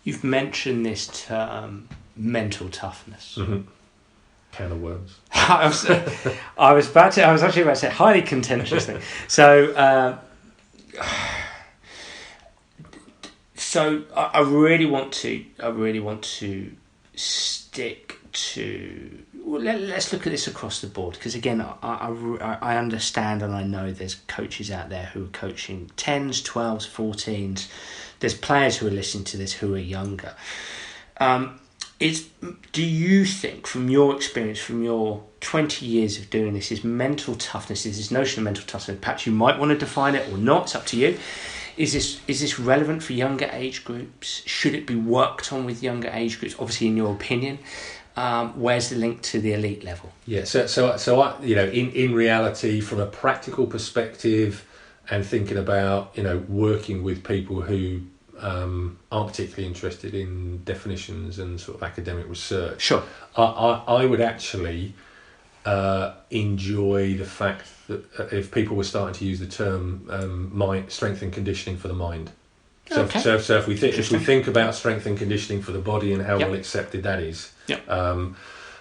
You've mentioned this term, mental toughness. Can of worms. I was actually about to say highly contentious thing. So I really want to stick to. Well, let's look at this across the board, because again, I understand and I know there's coaches out there who are coaching 10s, 12s, 14s. There's players who are listening to this who are younger. Do you think, from your experience, from your 20 years of doing this, is mental toughness, is this notion of mental toughness, perhaps you might want to define it or not, it's up to you, is this relevant for younger age groups? Should it be worked on with younger age groups? Obviously, in your opinion, where's the link to the elite level? Yeah, so I, in reality, from a practical perspective and thinking about, working with people who aren't particularly interested in definitions and sort of academic research. Sure. I would actually enjoy the fact that if people were starting to use the term mind, strength and conditioning for the mind. So, okay. so if we think about strength and conditioning for the body and how well accepted that is,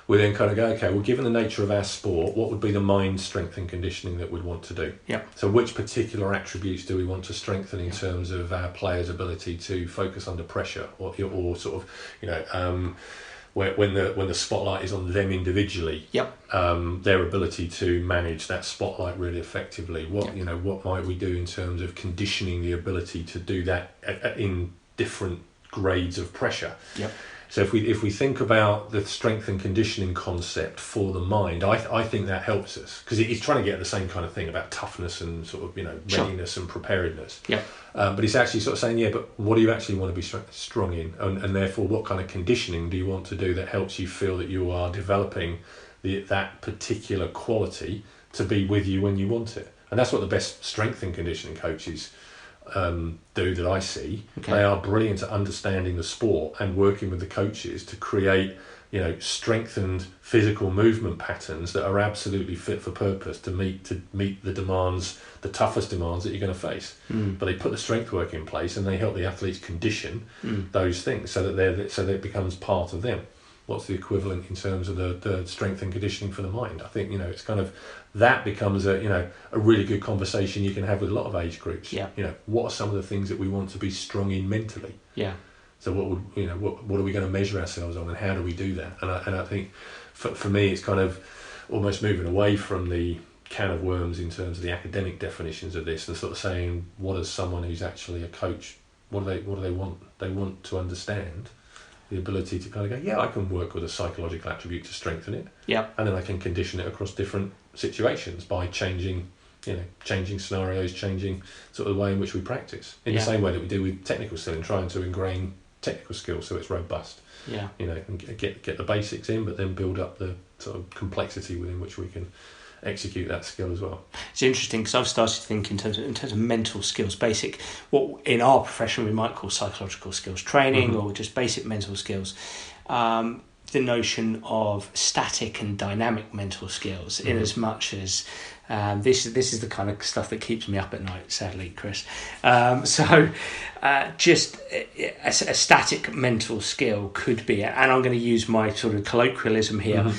we then kind of go, okay, well, given the nature of our sport, what would be the mind strength and conditioning that we'd want to do? So which particular attributes do we want to strengthen in terms of our players' ability to focus under pressure, or sort of, when the spotlight is on them individually, their ability to manage that spotlight really effectively. What might we do in terms of conditioning the ability to do that in different grades of pressure? So if we think about the strength and conditioning concept for the mind, I think that helps us, because it's trying to get at the same kind of thing about toughness and sort of readiness and preparedness. But it's actually sort of saying, but what do you actually want to be strong in, and therefore what kind of conditioning do you want to do that helps you feel that you are developing that particular quality to be with you when you want it. And that's what the best strength and conditioning coaches do that I see. They are brilliant at understanding the sport and working with the coaches to create strengthened physical movement patterns that are absolutely fit for purpose to meet the demands, the toughest demands that you're going to face. But they put the strength work in place and they help the athletes condition those things so that it becomes part of them. What's the equivalent in terms of the strength and conditioning for the mind? I think it's kind of that becomes a really good conversation you can have with a lot of age groups. What are some of the things that we want to be strong in mentally? So what are we going to measure ourselves on, and how do we do that? And I think for me it's kind of almost moving away from the can of worms in terms of the academic definitions of this, and sort of saying, what is someone who's actually a coach? What do they want? They want to understand the ability to kind of go, I can work with a psychological attribute to strengthen it. And then I can condition it across different situations by changing scenarios, changing sort of the way in which we practice. In the same way that we do with technical skilling, trying to ingrain technical skills so it's robust. And get the basics in, but then build up the sort of complexity within which we can execute that skill as well. It's interesting because I've started to think in terms of mental skills, basic, what in our profession we might call psychological skills training, or just basic mental skills. The notion of static and dynamic mental skills, in as much as This is the kind of stuff that keeps me up at night, sadly, Chris. Just a static mental skill could be, and I'm going to use my sort of colloquialism here,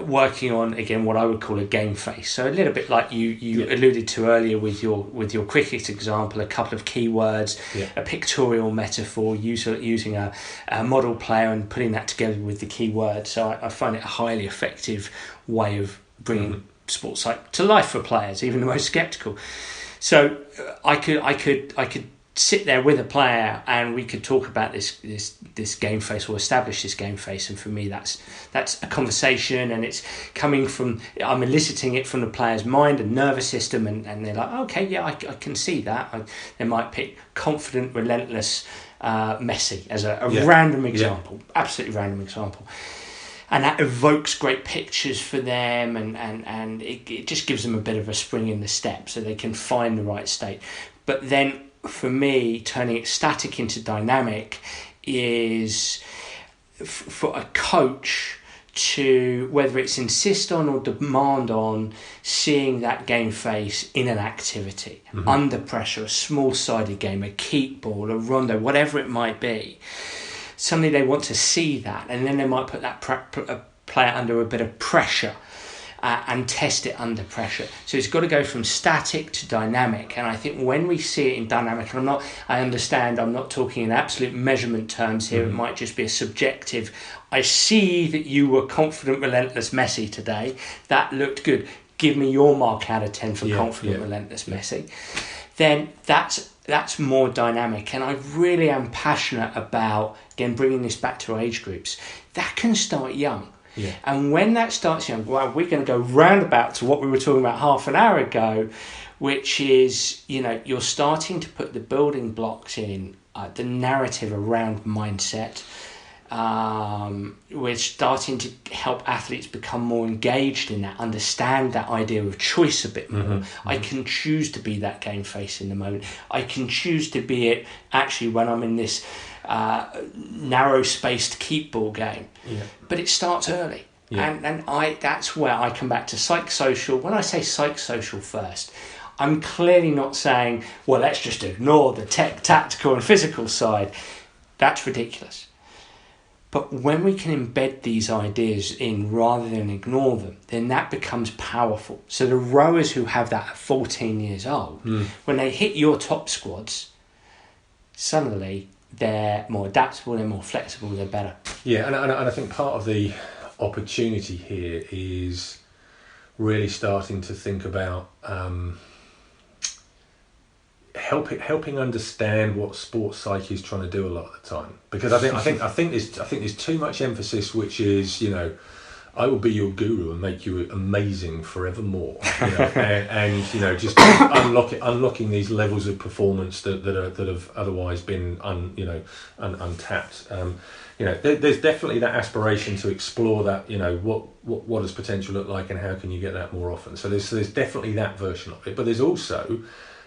working on, again, what I would call a game face. So a little bit like you alluded to earlier with your cricket example, a couple of keywords, a pictorial metaphor, using a model player and putting that together with the keyword. So I find it a highly effective way of bringing sports psych to life for players, even the most sceptical. So I could sit there with a player and we could talk about this game face, or establish this game face, and for me that's a conversation, and it's coming from, I'm eliciting it from the player's mind and nervous system, and they're like, okay, yeah, I can see that. They might pick confident, relentless, messy as a random example, absolutely random example. And that evokes great pictures for them, and it just gives them a bit of a spring in the step so they can find the right state. But then for me, turning it static into dynamic is for a coach to, whether it's insist on or demand on, seeing that game face in an activity, under pressure, a small-sided game, a keep ball, a rondo, whatever it might be. Suddenly they want to see that, and then they might put that player under a bit of pressure and test it under pressure. So it's got to go from static to dynamic. And I think when we see it in dynamic, and I understand I'm not talking in absolute measurement terms here, it might just be a subjective, I see that you were confident, relentless, messy today. That looked good. Give me your mark out of 10 for confident, relentless, messy. Then that's more dynamic, and I really am passionate about, again, bringing this back to age groups. That can start young. Yeah. And when that starts young, well, we're going to go roundabout to what we were talking about half an hour ago, which is, you're starting to put the building blocks in, the narrative around mindset. We're starting to help athletes become more engaged in that, understand that idea of choice a bit more. I can choose to be that game face in the moment. I can choose to be it actually when I'm in this narrow-spaced keep ball game. But it starts early. And that's where I come back to psychosocial. When I say psychosocial first, I'm clearly not saying, well, let's just ignore the tactical and physical side. That's ridiculous. But when we can embed these ideas in rather than ignore them, then that becomes powerful. So the rowers who have that at 14 years old, when they hit your top squads, suddenly they're more adaptable, they're more flexible, they're better. Yeah, and I think part of the opportunity here is really starting to think about helping understand what sports psyche is trying to do a lot of the time, because I think there's too much emphasis, which is, I will be your guru and make you amazing forevermore, and just unlocking these levels of performance that have otherwise been untapped. There's definitely that aspiration to explore that, what does potential look like and how can you get that more often. So there's definitely that version of it, but there's also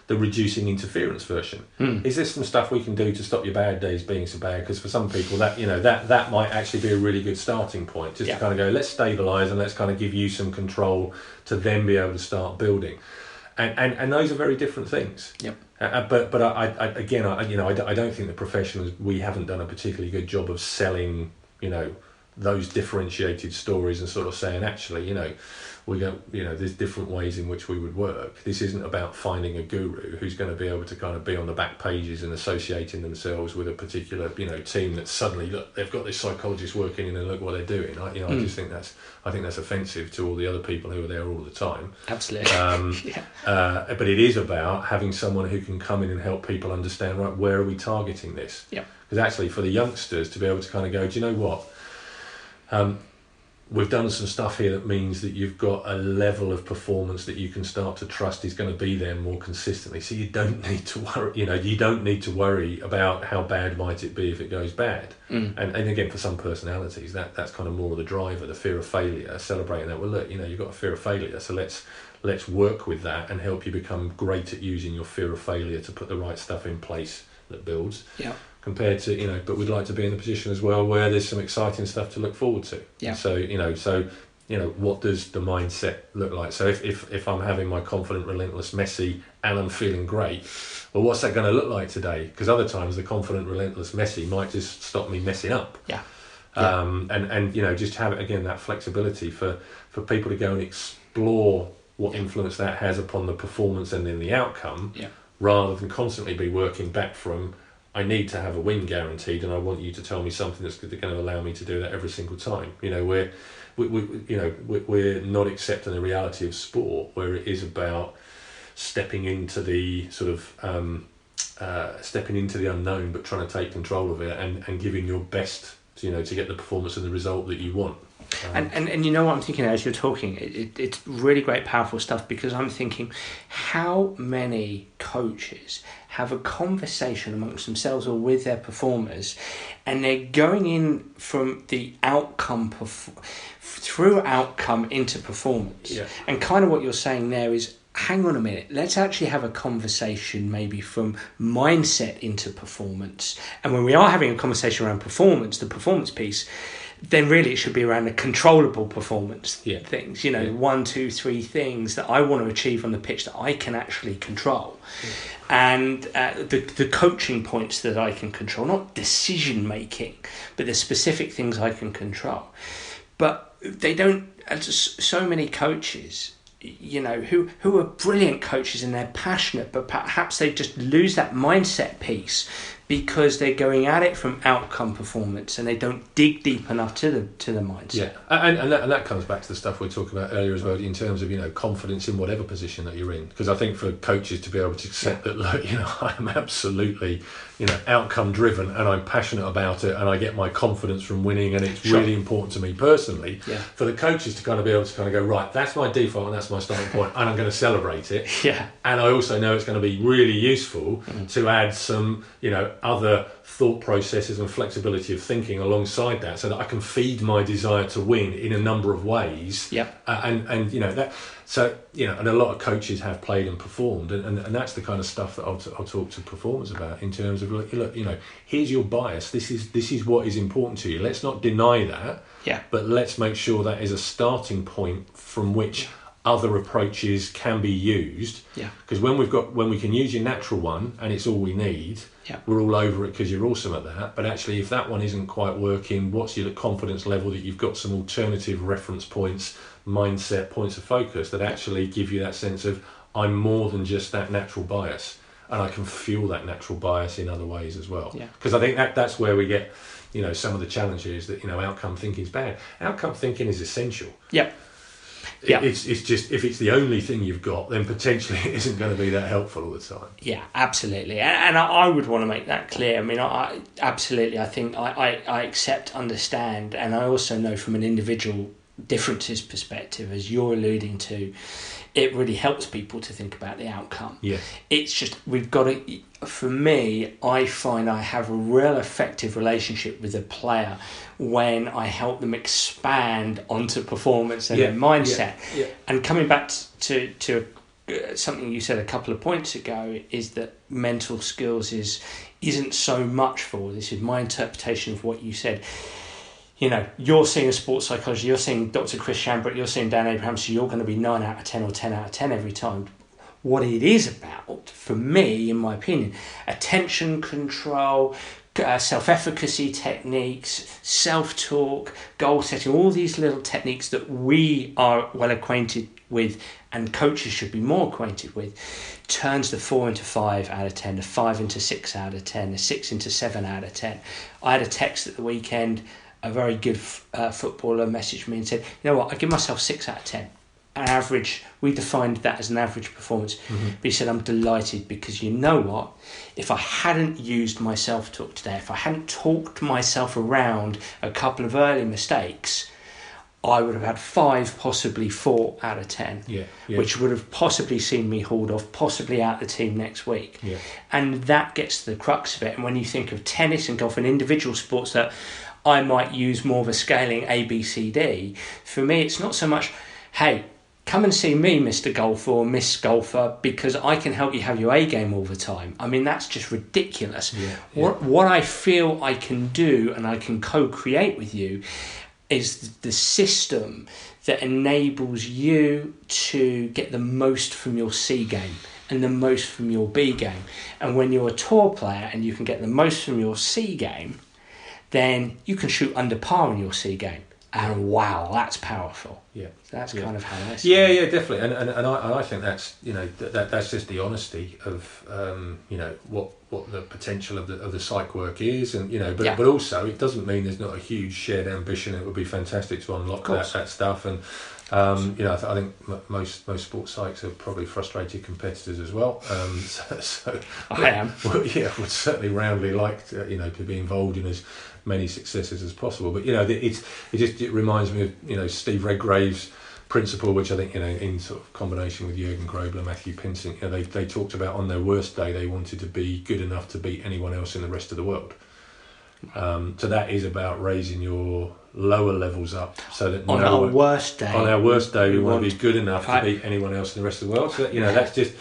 the reducing interference version. Is there some stuff we can do to stop your bad days being so bad? Because for some people that might actually be a really good starting point, just to kind of go, let's stabilise and let's kind of give you some control to then be able to start building. And those are very different things. Yep. But I don't think the professionals, we haven't done a particularly good job of selling, those differentiated stories and sort of saying, actually, we go, there's different ways in which we would work. This isn't about finding a guru who's going to be able to kind of be on the back pages and associating themselves with a particular, team that suddenly, look, they've got this psychologist working in and look what they're doing. I just think that's offensive to all the other people who are there all the time. Absolutely. But it is about having someone who can come in and help people understand, right, where are we targeting this? Yeah. Because actually for the youngsters to be able to kind of go, do you know what? We've done some stuff here that means that you've got a level of performance that you can start to trust is going to be there more consistently. So you don't need to worry, you don't need to worry about how bad might it be if it goes bad. And again, for some personalities, that's kind of more of the driver, the fear of failure, celebrating that. Well, look, you've got a fear of failure, so let's work with that and help you become great at using your fear of failure to put the right stuff in place that builds. Yeah. Compared to, but we'd like to be in the position as well where there's some exciting stuff to look forward to. Yeah. So, what does the mindset look like? So if I'm having my confident, relentless Messi and I'm feeling great, well, what's that going to look like today? Because other times the confident, relentless Messi might just stop me messing up. Yeah. And just have, again, that flexibility for people to go and explore what influence that has upon the performance and then the outcome, rather than constantly be working back from, I need to have a win guaranteed, and I want you to tell me something that's going to allow me to do that every single time. We're not accepting the reality of sport, where it is about stepping into the sort of stepping into the unknown, but trying to take control of it and giving your best, to get the performance and the result that you want. And you know what I'm thinking as you're talking? It's really great, powerful stuff, because I'm thinking, how many coaches have a conversation amongst themselves or with their performers, and they're going in from the outcome through outcome into performance. Yeah. And kind of what you're saying there is, hang on a minute, let's actually have a conversation maybe from mindset into performance. And when we are having a conversation around performance, the performance piece, then really it should be around the controllable performance things, 1, 2, 3 things that I want to achieve on the pitch that I can actually control. And the coaching points that I can control, not decision making, but the specific things I can control. But they don't, so many coaches, who are brilliant coaches and they're passionate, but perhaps they just lose that mindset piece because they're going at it from outcome performance and they don't dig deep enough to the mindset. Yeah, and that comes back to the stuff we talked about earlier as well, in terms of confidence in whatever position that you're in. Because I think for coaches to be able to accept that, look, I'm absolutely outcome driven and I'm passionate about it and I get my confidence from winning and it's really important to me personally. Yeah. For the coaches to kind of be able to kind of go, right, that's my default and that's my starting point and I'm going to celebrate it. Yeah. And I also know it's going to be really useful to add some other thought processes and flexibility of thinking alongside that, so that I can feed my desire to win in a number of ways. Yep. And that. So and a lot of coaches have played and performed, and that's the kind of stuff that I'll talk to performers about, in terms of look, here's your bias. This is what is important to you. Let's not deny that. Yeah. But let's make sure that is a starting point from which other approaches can be used. Yeah. Because when we can use your natural one and it's all we need, we're all over it because you're awesome at that. But actually, if that one isn't quite working, what's your confidence level that you've got some alternative reference points, mindset, points of focus that actually give you that sense of, I'm more than just that natural bias, and I can fuel that natural bias in other ways as well. Because I think that's where we get some of the challenges that outcome thinking is bad. Outcome thinking is essential. Yeah. It's just, if it's the only thing you've got, then potentially it isn't going to be that helpful all the time. Yeah, absolutely. And I would want to make that clear. I mean, I absolutely, I think I accept, understand, and I also know from an individual differences perspective, as you're alluding to, it really helps people to think about the outcome. Yeah. It's just, we've got to, for me, I find I have a real effective relationship with a player when I help them expand onto performance and their mindset. Yeah. And coming back to something you said a couple of points ago, is that mental skills isn't so much for, this is my interpretation of what you said. You're seeing a sports psychologist, you're seeing Dr. Chris Shambrook, you're seeing Dan Abraham, so you're going to be 9 out of 10 or 10 out of 10 every time. What it is about, for me, in my opinion, attention control, self-efficacy techniques, self-talk, goal setting, all these little techniques that we are well acquainted with and coaches should be more acquainted with, turns the 4 into 5 out of 10, the 5 into 6 out of 10, the 6 into 7 out of 10. I had a text at the weekend, a very good footballer messaged me and said, you know what, I give myself 6 out of 10. An average, we defined that as an average performance. Mm-hmm. But he said, I'm delighted because you know what? If I hadn't used my self-talk today, if I hadn't talked myself around a couple of early mistakes, I would have had 5, possibly 4 out of 10, which would have possibly seen me hauled off, possibly out the team next week. Yeah. And that gets to the crux of it. And when you think of tennis and golf and individual sports that I might use more of a scaling A, B, C, D, for me, it's not so much, hey, come and see me, Mr. Golfer or Miss Golfer, because I can help you have your A game all the time. I mean, that's just ridiculous. Yeah. What I feel I can do and I can co-create with you is the system that enables you to get the most from your C game and the most from your B game. And when you're a tour player and you can get the most from your C game, then you can shoot under par in your C game. And wow, that's powerful. Yeah, so that's kind of how I see it. Yeah, definitely. And I think that's that's just the honesty of what the potential of the psych work is, and but also it doesn't mean there's not a huge shared ambition. It would be fantastic to unlock that stuff, and I think most sports psychs are probably frustrated competitors as well. So I am. Well, would certainly roundly like to be involved in as many successes as possible. But it reminds me of Steve Redgrave's principle, which I think in sort of combination with Jürgen Grobler, Matthew Pinsent, they talked about on their worst day they wanted to be good enough to beat anyone else in the rest of the world. So that is about raising your lower levels up, so that on our worst day we want to be good enough to beat anyone else in the rest of the world. So that's just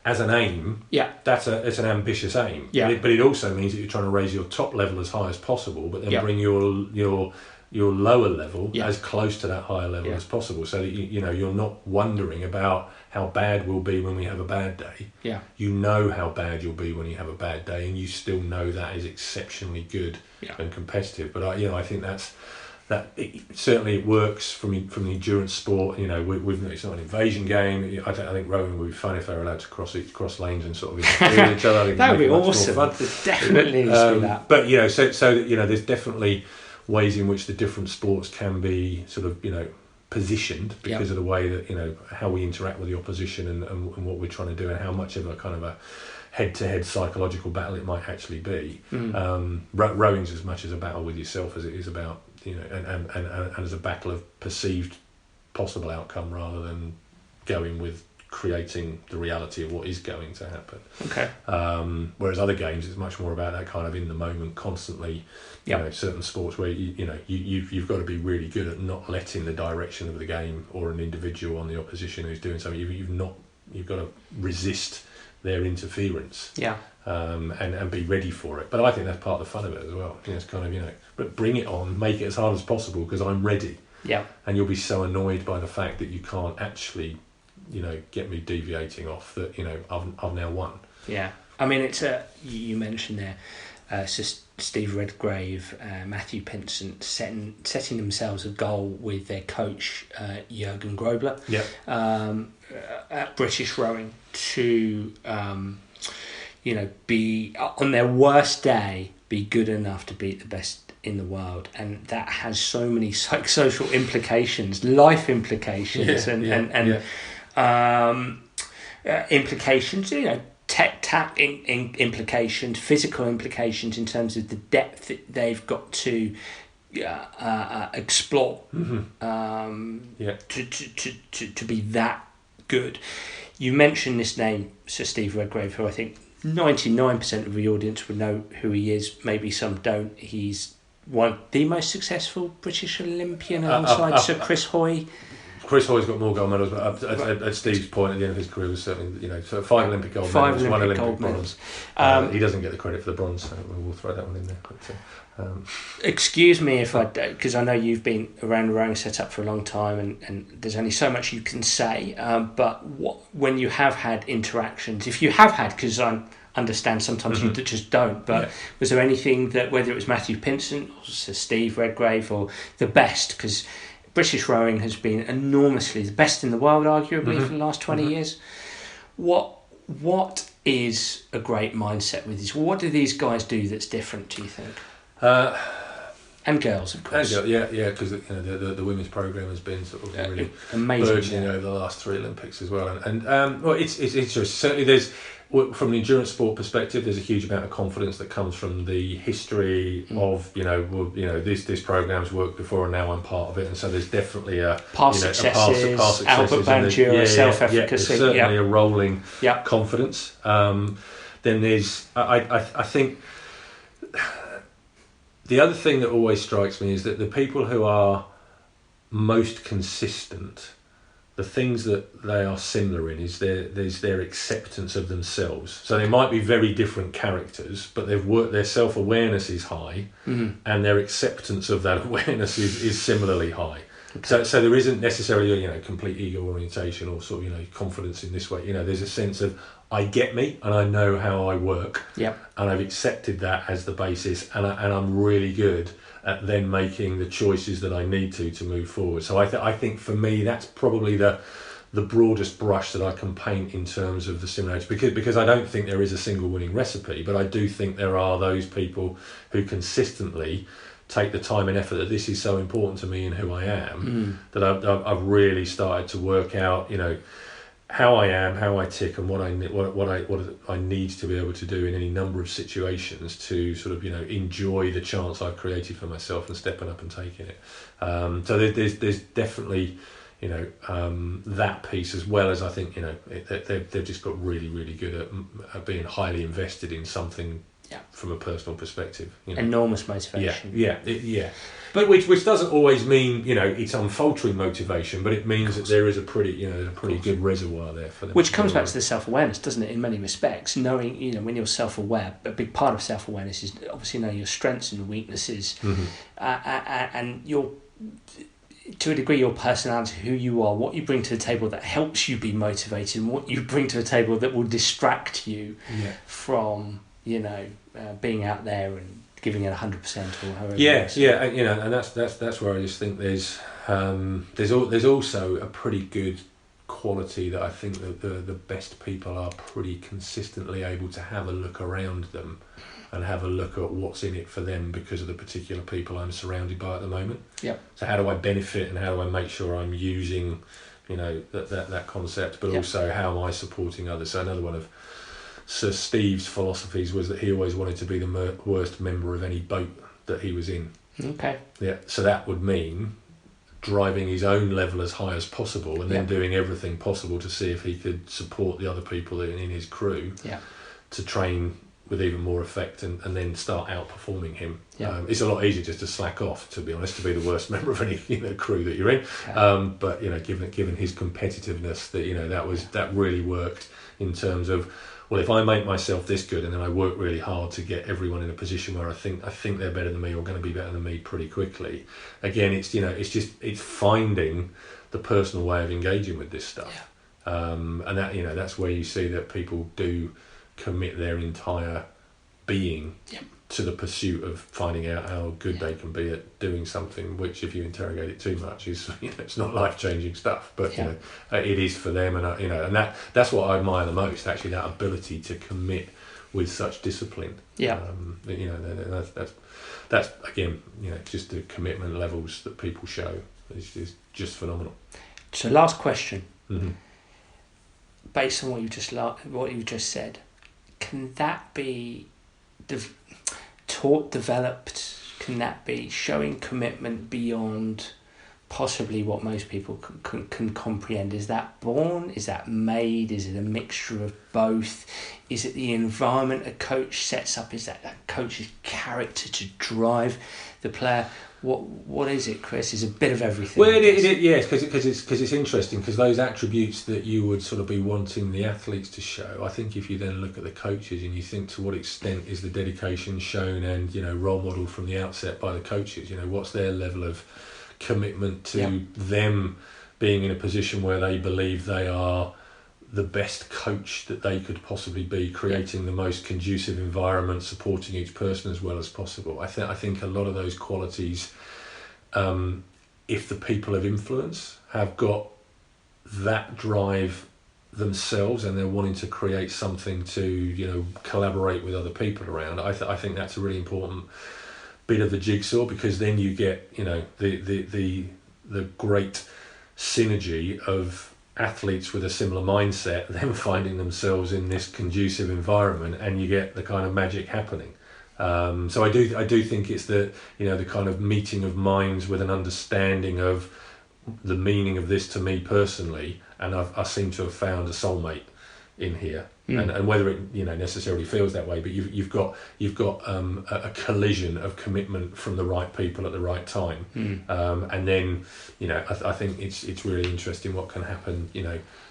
as an aim. Yeah, it's an ambitious aim. Yeah, but it also means that you're trying to raise your top level as high as possible, but then bring your lower level as close to that higher level as possible, so that you're not wondering about how bad we'll be when we have a bad day. Yeah, you know how bad you'll be when you have a bad day, and you still know that is exceptionally good and competitive. But I think it certainly works from the endurance sport. It's not an invasion game. I think rowing would be fun if they were allowed to cross lanes and sort of interfere with each other. That would be awesome. There definitely needs to be that. But so there's definitely ways in which the different sports can be sort of positioned because of the way that how we interact with the opposition and what we're trying to do, and how much of a kind of a head-to-head psychological battle it might actually be. Rowing's as much as a battle with yourself as it is about and as a battle of perceived possible outcome, rather than going with creating the reality of what is going to happen. Okay. Whereas other games, it's much more about that kind of in the moment, constantly. Certain sports where you've got to be really good at not letting the direction of the game or an individual on the opposition who's doing something. You've got to resist their interference. Yeah. And be ready for it. But I think that's part of the fun of it as well. It's kind of but bring it on, make it as hard as possible because I'm ready. Yeah. And you'll be so annoyed by the fact that you can't actually get me deviating off that. I've now won. Yeah. I mean, it's you mentioned there, Steve Redgrave, Matthew Pinsent setting themselves a goal with their coach Jürgen Grobler at British Rowing to be on their worst day, be good enough to beat the best in the world, and that has so many psychosocial implications, life implications, implications. Tech implications, physical implications in terms of the depth that they've got to explore to be that good. You mentioned this name, Sir Steve Redgrave, who I think 99% of the audience would know who he is. Maybe some don't. He's the most successful British Olympian alongside Sir Chris Hoy. Chris Hoy's got more gold medals, but at Steve's point at the end of his career was certainly, so 5 Olympic gold medals, 1 Olympic bronze. He doesn't get the credit for the bronze, so we'll throw that one in there. But, excuse me if I, because I know you've been around the rowing setup for a long time, and there's only so much you can say. But when you have had interactions, if you have had, because I understand sometimes you just don't, but was there anything that, whether it was Matthew Pinsent or Sir Steve Redgrave or the best, because British rowing has been enormously the best in the world, arguably, for the last 20 years. What is a great mindset with this? What do these guys do that's different, do you think? And girls, of course. Because the women's programme has been sort of really amazing burgeoning over the last 3 Olympics as well. And it's interesting. Certainly, there's from the endurance sport perspective, there's a huge amount of confidence that comes from the history of this programme's worked before, and now I'm part of it, and so there's definitely a past successes, Albert Bandura, self-efficacy. There's certainly a rolling confidence. Then there's I think the other thing that always strikes me is that the people who are most consistent the things that they are similar in is there's their acceptance of themselves. So they might be very different characters, but their self-awareness is high, and their acceptance of that awareness is similarly high. Okay. So there isn't necessarily a complete ego orientation or sort of confidence in this way. There's a sense of I get me and I know how I work, and I've accepted that as the basis, and I'm really good at then making the choices that I need to move forward. So I think for me that's probably the broadest brush that I can paint in terms of the similarities, because I don't think there is a single winning recipe, but I do think there are those people who consistently take the time and effort that this is so important to me and who I am, that I've really started to work out how I am, how I tick, and what I need to be able to do in any number of situations to sort of enjoy the chance I've created for myself and stepping up and taking it. So there's definitely that piece, as well as I think they've just got really, really good at being highly invested in something from a personal perspective. Enormous motivation. Yeah. But which doesn't always mean it's unfaltering motivation, but it means that there is a pretty good reservoir there for them. Which comes back to the self-awareness, doesn't it? In many respects, knowing when you're self-aware, a big part of self-awareness is obviously knowing your strengths and weaknesses, and your, to a degree, your personality, who you are, what you bring to the table that helps you be motivated, and what you bring to the table that will distract you from being out there and giving it 100% or however. And that's where I just think there's also a pretty good quality that I think that the best people are pretty consistently able to have a look around them and have a look at what's in it for them because of the particular people I'm surrounded by at the moment. So how do I benefit, and how do I make sure I'm using that concept, but also how am I supporting others? So another one of Sir Steve's philosophies was that he always wanted to be the worst member of any boat that he was in. Okay. Yeah. So that would mean driving his own level as high as possible, and then doing everything possible to see if he could support the other people in his crew to train with even more effect, and then start outperforming him. It's a lot easier just to slack off, to be honest, to be the worst member of any crew that you're in. But given his competitiveness, that really worked in terms of, well, if I make myself this good and then I work really hard to get everyone in a position where I think they're better than me or going to be better than me pretty quickly. Again, it's finding the personal way of engaging with this stuff, and that that's where you see that people do commit their entire being to the pursuit of finding out how good they can be at doing something, which, if you interrogate it too much, is it's not life-changing stuff, but it is for them, and and that's what I admire the most, actually, that ability to commit with such discipline. That's again, just the commitment levels that people show is just phenomenal. So, last question, based on what you just said, can that be taught, developed? Can that be showing commitment beyond possibly what most people can comprehend? Is that born? Is that made? Is it a mixture of both? Is it the environment a coach sets up? Is that coach's character to drive the player? What is it, Chris? Is a bit of everything. Well, yes, because it's interesting, because those attributes that you would sort of be wanting the athletes to show, I think if you then look at the coaches and you think to what extent is the dedication shown and role model from the outset by the coaches, what's their level of commitment to them being in a position where they believe they are the best coach that they could possibly be, creating the most conducive environment, supporting each person as well as possible. I think a lot of those qualities, if the people of influence have got that drive themselves and they're wanting to create something to collaborate with other people around, I think that's a really important bit of the jigsaw, because then you get the great synergy of athletes with a similar mindset, them finding themselves in this conducive environment, and you get the kind of magic happening. So I do think it's the kind of meeting of minds with an understanding of the meaning of this to me personally, and I seem to have found a soulmate in here. and whether it necessarily feels that way, but you've got a collision of commitment from the right people at the right time, and then I think it's really interesting what can happen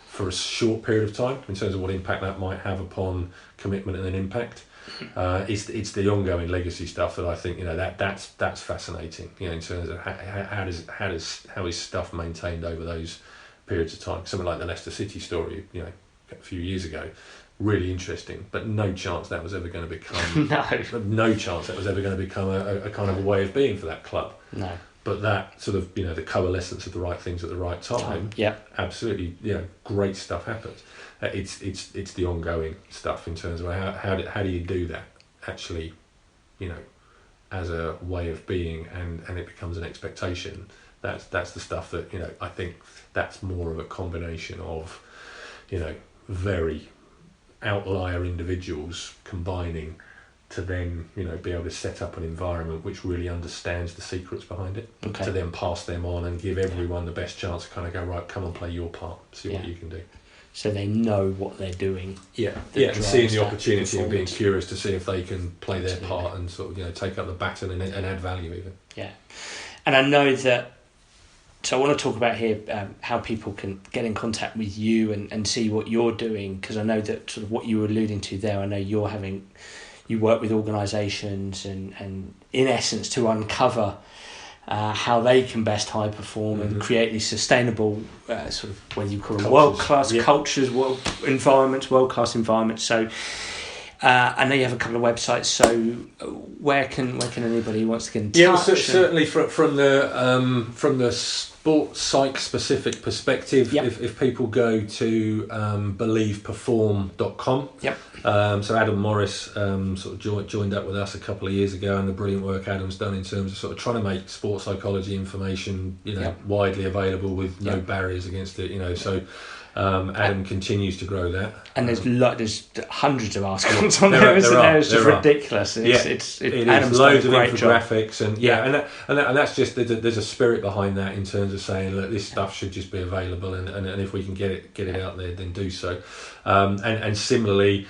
for a short period of time in terms of what impact that might have upon commitment and an impact. It's the ongoing legacy stuff that I think that's fascinating. In terms of how is stuff maintained over those periods of time. Something like the Leicester City story, a few years ago, really interesting. But no chance that was ever going to become no chance that was ever going to become a kind of a way of being for that club. No. But that sort of the coalescence of the right things at the right time. Yeah. Absolutely. Great stuff happens. It's the ongoing stuff in terms of how do you do that actually, as a way of being, and it becomes an expectation. That's the stuff that I think that's more of a combination of very outlier individuals combining to then be able to set up an environment which really understands the secrets behind it, to then pass them on and give everyone the best chance to kind of go, right, come and play your part, see what you can do. So they know what they're doing. And seeing the opportunity and being curious to see if they can play their part and sort of take up the baton and add value even. Yeah, and I know that. So I want to talk about here how people can get in contact with you and see what you're doing, because I know that sort of what you were alluding to there. I know you work with organisations and in essence to uncover how they can best high perform and create these sustainable sort of, whether you call them world-class cultures, world-class environments. So I know you have a couple of websites, so where can anybody who wants to get in touch? Yeah, certainly from the Sport Psych specific perspective, if people go to believeperform.com. So Adam Morris sort of joined up with us a couple of years ago, and the brilliant work Adam's done in terms of sort of trying to make sports psychology information widely available with no barriers against it. So Adam continues to grow that, and there's hundreds of articles on there, isn't there? It's just ridiculous. It's Adam's loads of infographics job. and that's just there's a spirit behind that in terms of saying, look, this stuff should just be available, and if we can get it out there, then do so. And similarly,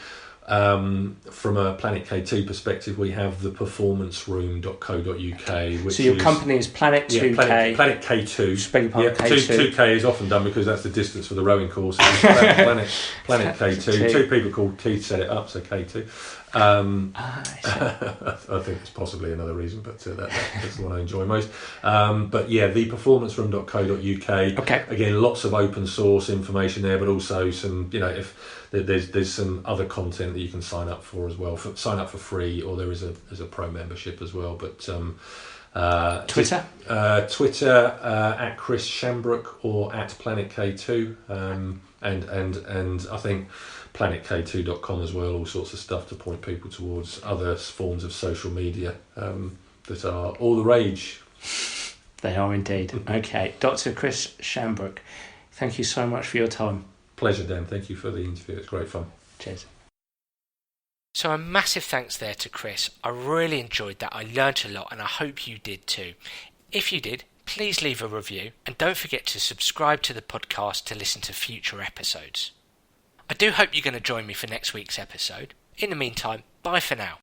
from a Planet K2 perspective, we have the performanceroom.co.uk. So your company is Planet 2K. Planet K2. K2. 2K is often done because that's the distance for the rowing course. Planet K2. Two people called Keith set it up, so K2. I think it's possibly another reason, but that's the one I enjoy most. The performanceroom.co.uk. Okay. Again, lots of open source information there, but also some, if there's some other content that you can sign up for as well. Sign up for free, or there's a pro membership as well. But Twitter at Chris Shambrook or at Planet K2, and I think planetk2.com as well. All sorts of stuff to point people towards other forms of social media that are all the rage. They are indeed. Okay, Dr. Chris Shambrook, thank you so much for your time. Pleasure, Dan. Thank you for the interview. It's great fun. Cheers. So a massive thanks there to Chris. I really enjoyed that. I learnt a lot, and I hope you did too. If you did, please leave a review, and don't forget to subscribe to the podcast to listen to future episodes. I do hope you're going to join me for next week's episode. In the meantime, bye for now.